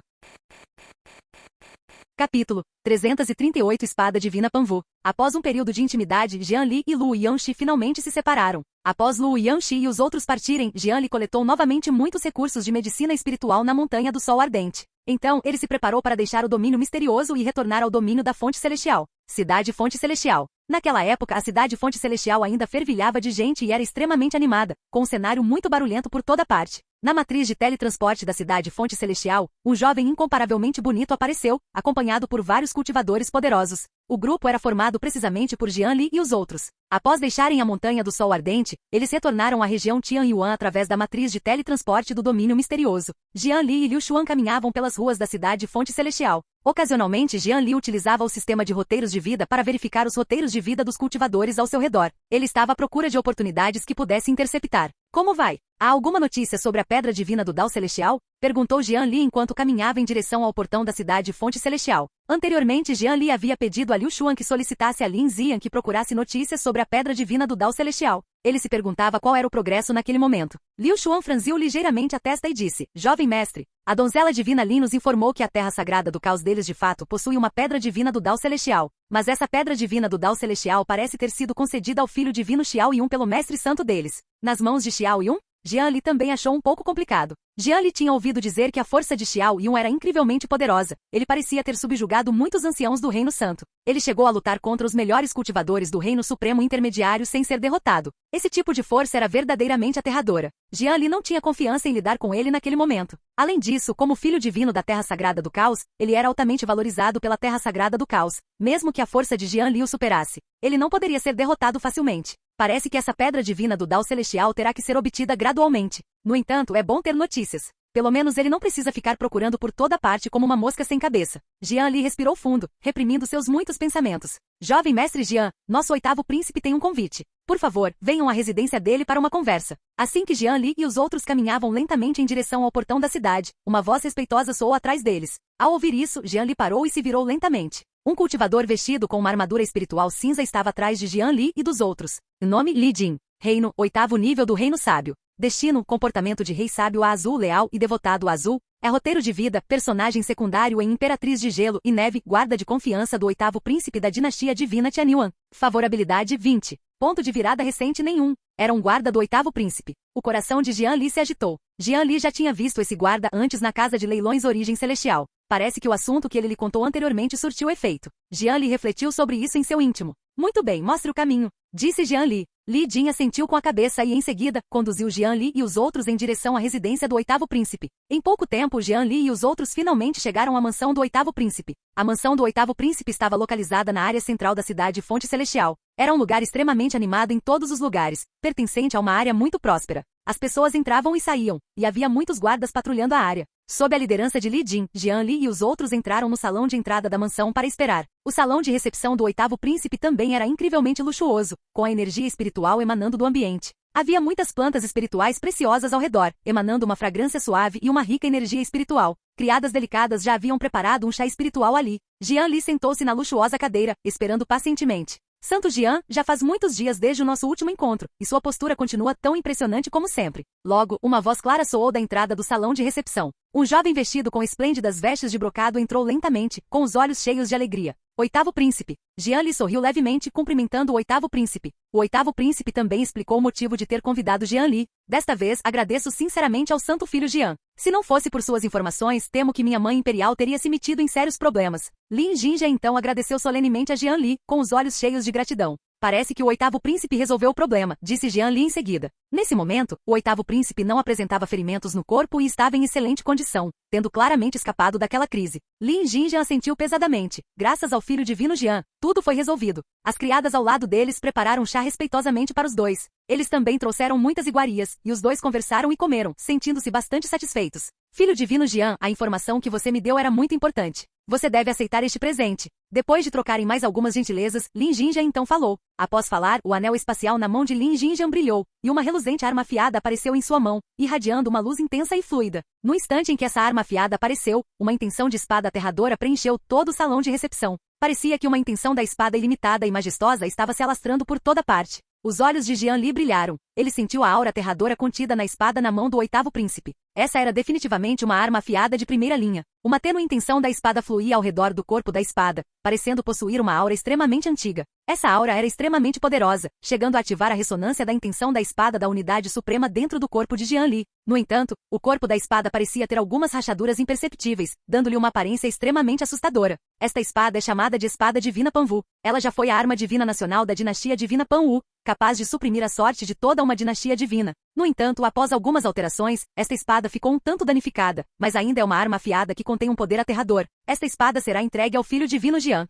Capítulo 338 Espada Divina Panvu. Após um período de intimidade, Jian Li e Lu Yanxi finalmente se separaram. Após Lu Yanxi e os outros partirem, Jian Li coletou novamente muitos recursos de medicina espiritual na Montanha do Sol Ardente. Então, ele se preparou para deixar o domínio misterioso e retornar ao domínio da Fonte Celestial. Cidade Fonte Celestial. Naquela época, a cidade Fonte Celestial ainda fervilhava de gente e era extremamente animada, com um cenário muito barulhento por toda parte. Na matriz de teletransporte da cidade Fonte Celestial, um jovem incomparavelmente bonito apareceu, acompanhado por vários cultivadores poderosos. O grupo era formado precisamente por Jian Li e os outros. Após deixarem a Montanha do Sol Ardente, eles retornaram à região Tianyuan através da matriz de teletransporte do domínio misterioso. Jian Li e Liu Xuan caminhavam pelas ruas da cidade Fonte Celestial. Ocasionalmente, Jian Li utilizava o sistema de roteiros de vida para verificar os roteiros de vida dos cultivadores ao seu redor. Ele estava à procura de oportunidades que pudesse interceptar. Como vai? Há alguma notícia sobre a Pedra Divina do Dao Celestial? Perguntou Jian Li enquanto caminhava em direção ao portão da cidade Fonte Celestial. Anteriormente, Jian Li havia pedido a Liu Xuan que solicitasse a Lin Ziyan que procurasse notícias sobre a Pedra Divina do Dao Celestial. Ele se perguntava qual era o progresso naquele momento. Liu Xuan franziu ligeiramente a testa e disse, jovem mestre, a donzela divina Lin nos informou que a terra sagrada do caos deles de fato possui uma pedra divina do Dao Celestial. Mas essa pedra divina do Dao Celestial parece ter sido concedida ao filho divino Xiao Yun pelo mestre santo deles. Nas mãos de Xiao Yun? Jian Li também achou um pouco complicado. Jian Li tinha ouvido dizer que a força de Xiao Yun era incrivelmente poderosa. Ele parecia ter subjugado muitos anciãos do Reino Santo. Ele chegou a lutar contra os melhores cultivadores do Reino Supremo Intermediário sem ser derrotado. Esse tipo de força era verdadeiramente aterradora. Jian Li não tinha confiança em lidar com ele naquele momento. Além disso, como filho divino da Terra Sagrada do Caos, ele era altamente valorizado pela Terra Sagrada do Caos. Mesmo que a força de Jian Li o superasse, ele não poderia ser derrotado facilmente. Parece que essa pedra divina do Dao Celestial terá que ser obtida gradualmente. No entanto, é bom ter notícias. Pelo menos ele não precisa ficar procurando por toda parte como uma mosca sem cabeça. Jian Li respirou fundo, reprimindo seus muitos pensamentos. Jovem mestre Jian, nosso 8º príncipe tem um convite. Por favor, venham à residência dele para uma conversa. Assim que Jian Li e os outros caminhavam lentamente em direção ao portão da cidade, uma voz respeitosa soou atrás deles. Ao ouvir isso, Jian Li parou e se virou lentamente. Um cultivador vestido com uma armadura espiritual cinza estava atrás de Jian Li e dos outros. Nome: Li Jin. Reino: 8º nível do Reino Sábio. Destino: comportamento de rei sábio a azul, leal e devotado a azul. É roteiro de vida, personagem secundário em Imperatriz de Gelo e Neve, guarda de confiança do 8º príncipe da dinastia divina Tianyuan. Favorabilidade 20. Ponto de virada recente nenhum. Era um guarda do 8º príncipe. O coração de Jian Li se agitou. Jian Li já tinha visto esse guarda antes na casa de leilões Origem Celestial. Parece que o assunto que ele lhe contou anteriormente surtiu efeito. Jian Li refletiu sobre isso em seu íntimo. Muito bem, mostre o caminho, disse Jian Li. Li Jin assentiu com a cabeça e, em seguida, conduziu Jian Li e os outros em direção à residência do 8º príncipe. Em pouco tempo, Jian Li e os outros finalmente chegaram à mansão do 8º príncipe. A mansão do 8º príncipe estava localizada na área central da cidade Fonte Celestial. Era um lugar extremamente animado em todos os lugares, pertencente a uma área muito próspera. As pessoas entravam e saíam, e havia muitos guardas patrulhando a área. Sob a liderança de Li Jin, Jian Li e os outros entraram no salão de entrada da mansão para esperar. O salão de recepção do 8º príncipe também era incrivelmente luxuoso, com a energia espiritual emanando do ambiente. Havia muitas plantas espirituais preciosas ao redor, emanando uma fragrância suave e uma rica energia espiritual. Criadas delicadas já haviam preparado um chá espiritual ali. Jian Li sentou-se na luxuosa cadeira, esperando pacientemente. Santo Jian, já faz muitos dias desde o nosso último encontro, e sua postura continua tão impressionante como sempre. Logo, uma voz clara soou da entrada do salão de recepção. Um jovem vestido com esplêndidas vestes de brocado entrou lentamente, com os olhos cheios de alegria. 8º príncipe. Jian Li sorriu levemente, cumprimentando o 8º príncipe. O 8º príncipe também explicou o motivo de ter convidado Jian Li. Desta vez, agradeço sinceramente ao santo filho Jian. Se não fosse por suas informações, temo que minha mãe imperial teria se metido em sérios problemas. Lin Jinja então agradeceu solenemente a Jian Li, com os olhos cheios de gratidão. Parece que o 8º príncipe resolveu o problema, disse Jian Li em seguida. Nesse momento, o 8º príncipe não apresentava ferimentos no corpo e estava em excelente condição, tendo claramente escapado daquela crise. Lin Jinja assentiu pesadamente. Graças ao filho divino Jian, tudo foi resolvido. As criadas ao lado deles prepararam chá respeitosamente para os dois. Eles também trouxeram muitas iguarias, e os dois conversaram e comeram, sentindo-se bastante satisfeitos. Filho divino Jian, a informação que você me deu era muito importante. Você deve aceitar este presente. Depois de trocarem mais algumas gentilezas, Lin Jinja então falou. Após falar, o anel espacial na mão de Lin Jinja brilhou, e uma reluzente arma afiada apareceu em sua mão, irradiando uma luz intensa e fluida. No instante em que essa arma afiada apareceu, uma intenção de espada aterradora preencheu todo o salão de recepção. Parecia que uma intenção da espada ilimitada e majestosa estava se alastrando por toda parte. Os olhos de Jian Li brilharam. Ele sentiu a aura aterradora contida na espada na mão do 8º príncipe. Essa era definitivamente uma arma afiada de primeira linha. Uma tênue intenção da espada fluía ao redor do corpo da espada, parecendo possuir uma aura extremamente antiga. Essa aura era extremamente poderosa, chegando a ativar a ressonância da intenção da espada da unidade suprema dentro do corpo de Jian Li. No entanto, o corpo da espada parecia ter algumas rachaduras imperceptíveis, dando-lhe uma aparência extremamente assustadora. Esta espada é chamada de Espada Divina Panwu. Ela já foi a arma divina nacional da dinastia divina Panwu, capaz de suprimir a sorte de toda uma dinastia divina. No entanto, após algumas alterações, esta espada ficou um tanto danificada, mas ainda é uma arma afiada que contém um poder aterrador. Esta espada será entregue ao filho divino Jian.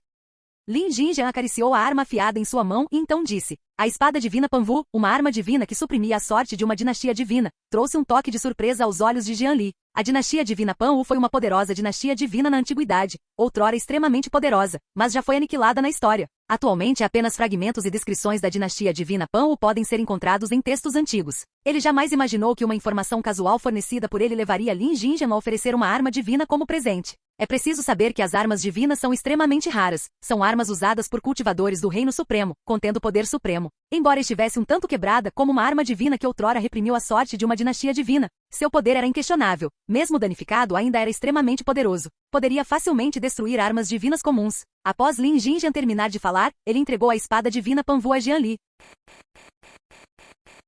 Lin Jinja acariciou a arma afiada em sua mão e então disse: a espada divina Panwu, uma arma divina que suprimia a sorte de uma dinastia divina, trouxe um toque de surpresa aos olhos de Jian Li. A dinastia divina Panwu foi uma poderosa dinastia divina na antiguidade, outrora extremamente poderosa, mas já foi aniquilada na história. Atualmente, apenas fragmentos e descrições da dinastia divina Panwu podem ser encontrados em textos antigos. Ele jamais imaginou que uma informação casual fornecida por ele levaria Lin Jinja a oferecer uma arma divina como presente. É preciso saber que as armas divinas são extremamente raras. São armas usadas por cultivadores do Reino Supremo, contendo poder supremo. Embora estivesse um tanto quebrada como uma arma divina que outrora reprimiu a sorte de uma dinastia divina, seu poder era inquestionável. Mesmo danificado, ainda era extremamente poderoso. Poderia facilmente destruir armas divinas comuns. Após Lin Jinja terminar de falar, ele entregou a espada divina Panwu a Jian Li.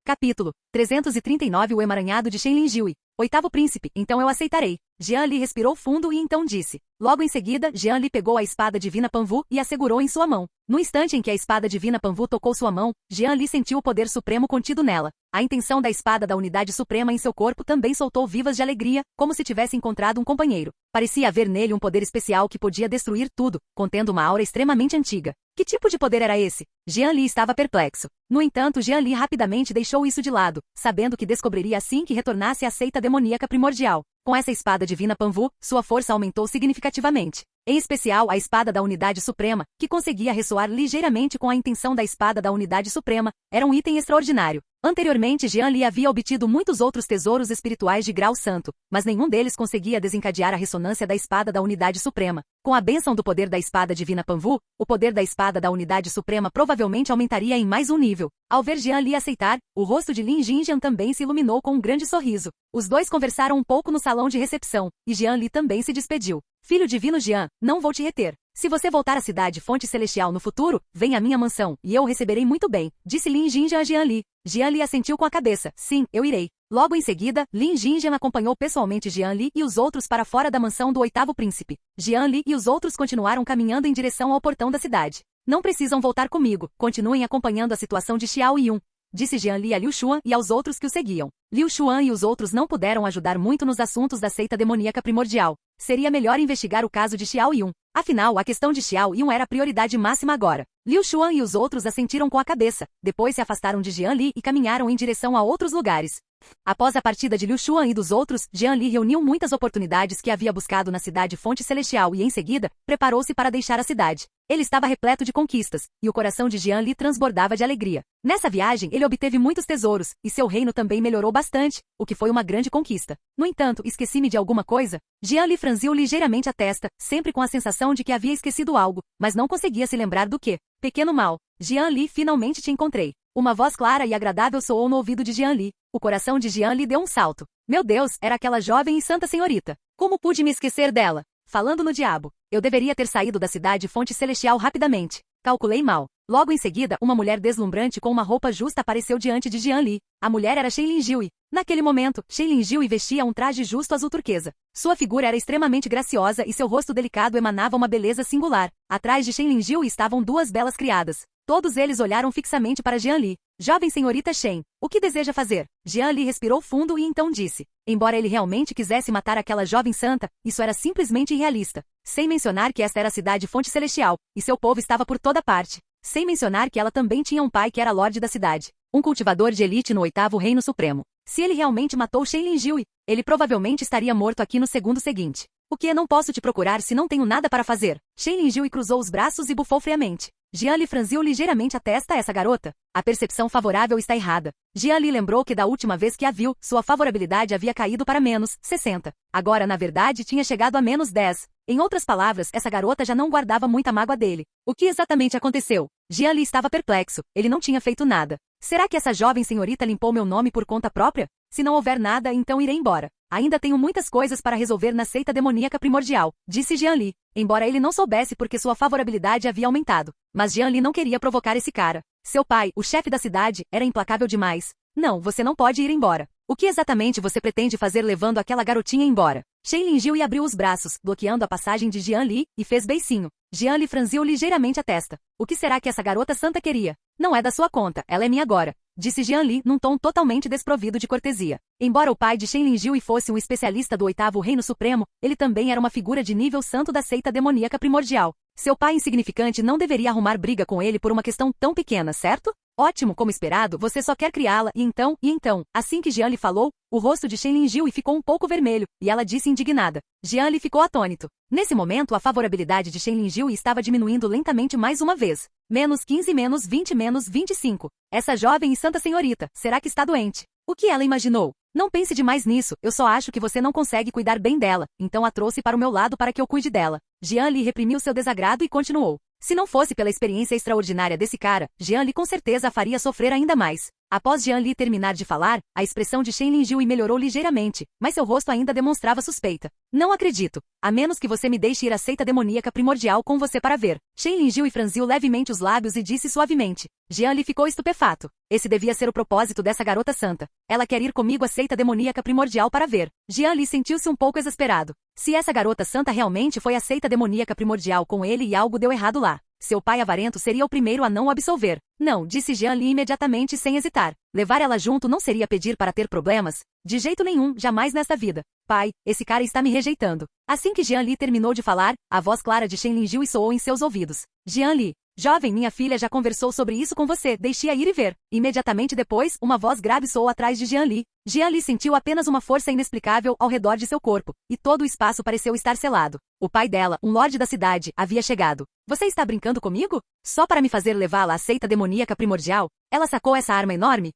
Capítulo 339 O emaranhado de Shen Linghui. Oitavo príncipe, então eu aceitarei. Jian Li respirou fundo e então disse. Logo em seguida, Jian Li pegou a espada divina Panvu e a segurou em sua mão. No instante em que a espada divina Panvu tocou sua mão, Jian Li sentiu o poder supremo contido nela. A intenção da espada da unidade suprema em seu corpo também soltou vivas de alegria, como se tivesse encontrado um companheiro. Parecia haver nele um poder especial que podia destruir tudo, contendo uma aura extremamente antiga. Que tipo de poder era esse? Jian Li estava perplexo. No entanto, Jian Li rapidamente deixou isso de lado, sabendo que descobriria assim que retornasse à seita demoníaca primordial. Com essa espada divina Panvu, sua força aumentou significativamente. Em especial a espada da unidade suprema, que conseguia ressoar ligeiramente com a intenção da espada da unidade suprema, era um item extraordinário. Anteriormente Jian Li havia obtido muitos outros tesouros espirituais de grau santo, mas nenhum deles conseguia desencadear a ressonância da espada da unidade suprema. Com a bênção do poder da espada divina Panvu, o poder da espada da unidade suprema provavelmente aumentaria em mais um nível. Ao ver Jian Li aceitar, o rosto de Lin Jinjian também se iluminou com um grande sorriso. Os dois conversaram um pouco no salão de recepção, e Jian Li também se despediu. Filho divino Jian, não vou te reter. Se você voltar à cidade Fonte Celestial no futuro, venha à minha mansão, e eu o receberei muito bem, disse Lin Jinjian a Jian Li. Jian Li assentiu com a cabeça. Sim, eu irei. Logo em seguida, Lin Jinjian acompanhou pessoalmente Jian Li e os outros para fora da mansão do oitavo príncipe. Jian Li e os outros continuaram caminhando em direção ao portão da cidade. Não precisam voltar comigo, continuem acompanhando a situação de Xiao Yun, disse Jian Li a Liu Xuan e aos outros que o seguiam. Liu Xuan e os outros não puderam ajudar muito nos assuntos da seita demoníaca primordial. Seria melhor investigar o caso de Xiao Yun. Afinal, a questão de Xiao Yun era a prioridade máxima agora. Liu Xuan e os outros assentiram com a cabeça, depois se afastaram de Jian Li e caminharam em direção a outros lugares. Após a partida de Liu Xuan e dos outros, Jian Li reuniu muitas oportunidades que havia buscado na cidade Fonte Celestial e, em seguida, preparou-se para deixar a cidade. Ele estava repleto de conquistas, e o coração de Jian Li transbordava de alegria. Nessa viagem, ele obteve muitos tesouros, e seu reino também melhorou bastante, o que foi uma grande conquista. No entanto, esqueci-me de alguma coisa? Jian Li franziu ligeiramente a testa, sempre com a sensação de que havia esquecido algo, mas não conseguia se lembrar do que. Pequeno mal. Jian Li, finalmente te encontrei. Uma voz clara e agradável soou no ouvido de Jian Li. O coração de Jian Li deu um salto. Meu Deus, era aquela jovem e santa senhorita. Como pude me esquecer dela? Falando no diabo. Eu deveria ter saído da cidade Fonte Celestial rapidamente. Calculei mal. Logo em seguida, uma mulher deslumbrante com uma roupa justa apareceu diante de Jian Li. A mulher era Shen Linghui. Naquele momento, Shen Linghui vestia um traje justo azul turquesa. Sua figura era extremamente graciosa e seu rosto delicado emanava uma beleza singular. Atrás de Shen Linghui estavam duas belas criadas. Todos eles olharam fixamente para Jian Li. Jovem senhorita Shen, o que deseja fazer? Jian Li respirou fundo e então disse. Embora ele realmente quisesse matar aquela jovem santa, isso era simplesmente irrealista. Sem mencionar que esta era a cidade Fonte Celestial, e seu povo estava por toda parte. Sem mencionar que ela também tinha um pai que era lorde da cidade. Um cultivador de elite no oitavo reino supremo. Se ele realmente matou Shen Linghui, ele provavelmente estaria morto aqui no segundo seguinte. O que não posso te procurar se não tenho nada para fazer? Shen Linghui cruzou os braços e bufou friamente. Jian Li franziu ligeiramente a testa a essa garota. A percepção favorável está errada. Jian Li lembrou que da última vez que a viu, sua favorabilidade havia caído para menos 60. Agora, na verdade, tinha chegado a menos 10. Em outras palavras, essa garota já não guardava muita mágoa dele. O que exatamente aconteceu? Jian Li estava perplexo. Ele não tinha feito nada. Será que essa jovem senhorita limpou meu nome por conta própria? Se não houver nada, então irei embora. Ainda tenho muitas coisas para resolver na seita demoníaca primordial, disse Jian Li. Embora ele não soubesse porque sua favorabilidade havia aumentado. Mas Jian Li não queria provocar esse cara. Seu pai, o chefe da cidade, era implacável demais. Não, você não pode ir embora. O que exatamente você pretende fazer levando aquela garotinha embora? Shen Linghui abriu os braços, bloqueando a passagem de Jian Li, e fez beicinho. Jian Li franziu ligeiramente a testa. O que será que essa garota santa queria? Não é da sua conta, ela é minha agora, disse Jian Li num tom totalmente desprovido de cortesia. Embora o pai de Shen Linghui fosse um especialista do oitavo reino supremo, ele também era uma figura de nível santo da seita demoníaca primordial. Seu pai insignificante não deveria arrumar briga com ele por uma questão tão pequena, certo? Ótimo, como esperado, você só quer criá-la, e então, assim que Jian Li falou, o rosto de Shen Linghui ficou um pouco vermelho, e ela disse indignada. Jian Li ficou atônito. Nesse momento, a favorabilidade de Shen Linghui estava diminuindo lentamente mais uma vez. Menos 15, menos 20, menos 25. Essa jovem e santa senhorita, será que está doente? O que ela imaginou? Não pense demais nisso, eu só acho que você não consegue cuidar bem dela, então a trouxe para o meu lado para que eu cuide dela. Jian Li reprimiu seu desagrado e continuou. Se não fosse pela experiência extraordinária desse cara, Jian Li com certeza a faria sofrer ainda mais. Após Jian Li terminar de falar, a expressão de Shen Linjiu melhorou ligeiramente, mas seu rosto ainda demonstrava suspeita. Não acredito. A menos que você me deixe ir à seita demoníaca primordial com você para ver. Shen Linjiu franziu levemente os lábios e disse suavemente. Jian Li ficou estupefato. Esse devia ser o propósito dessa garota santa. Ela quer ir comigo à seita demoníaca primordial para ver. Jian Li sentiu-se um pouco exasperado. Se essa garota santa realmente foi à seita demoníaca primordial com ele e algo deu errado lá, seu pai avarento seria o primeiro a não o absolver. Não, disse Jian Li imediatamente sem hesitar. Levar ela junto não seria pedir para ter problemas? De jeito nenhum, jamais nesta vida. Pai, esse cara está me rejeitando. Assim que Jian Li terminou de falar, a voz clara de Shen Linjiu soou em seus ouvidos. Jian Li. Jovem, minha filha já conversou sobre isso com você, deixe-a ir e ver. Imediatamente depois, uma voz grave soou atrás de Jian Li. Jian Li sentiu apenas uma força inexplicável ao redor de seu corpo, e todo o espaço pareceu estar selado. O pai dela, um lorde da cidade, havia chegado. Você está brincando comigo? Só para me fazer levá-la à seita demoníaca primordial? Ela sacou essa arma enorme?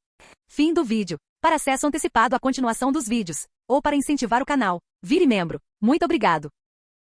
Fim do vídeo. Para acesso antecipado à continuação dos vídeos, ou para incentivar o canal, vire membro. Muito obrigado.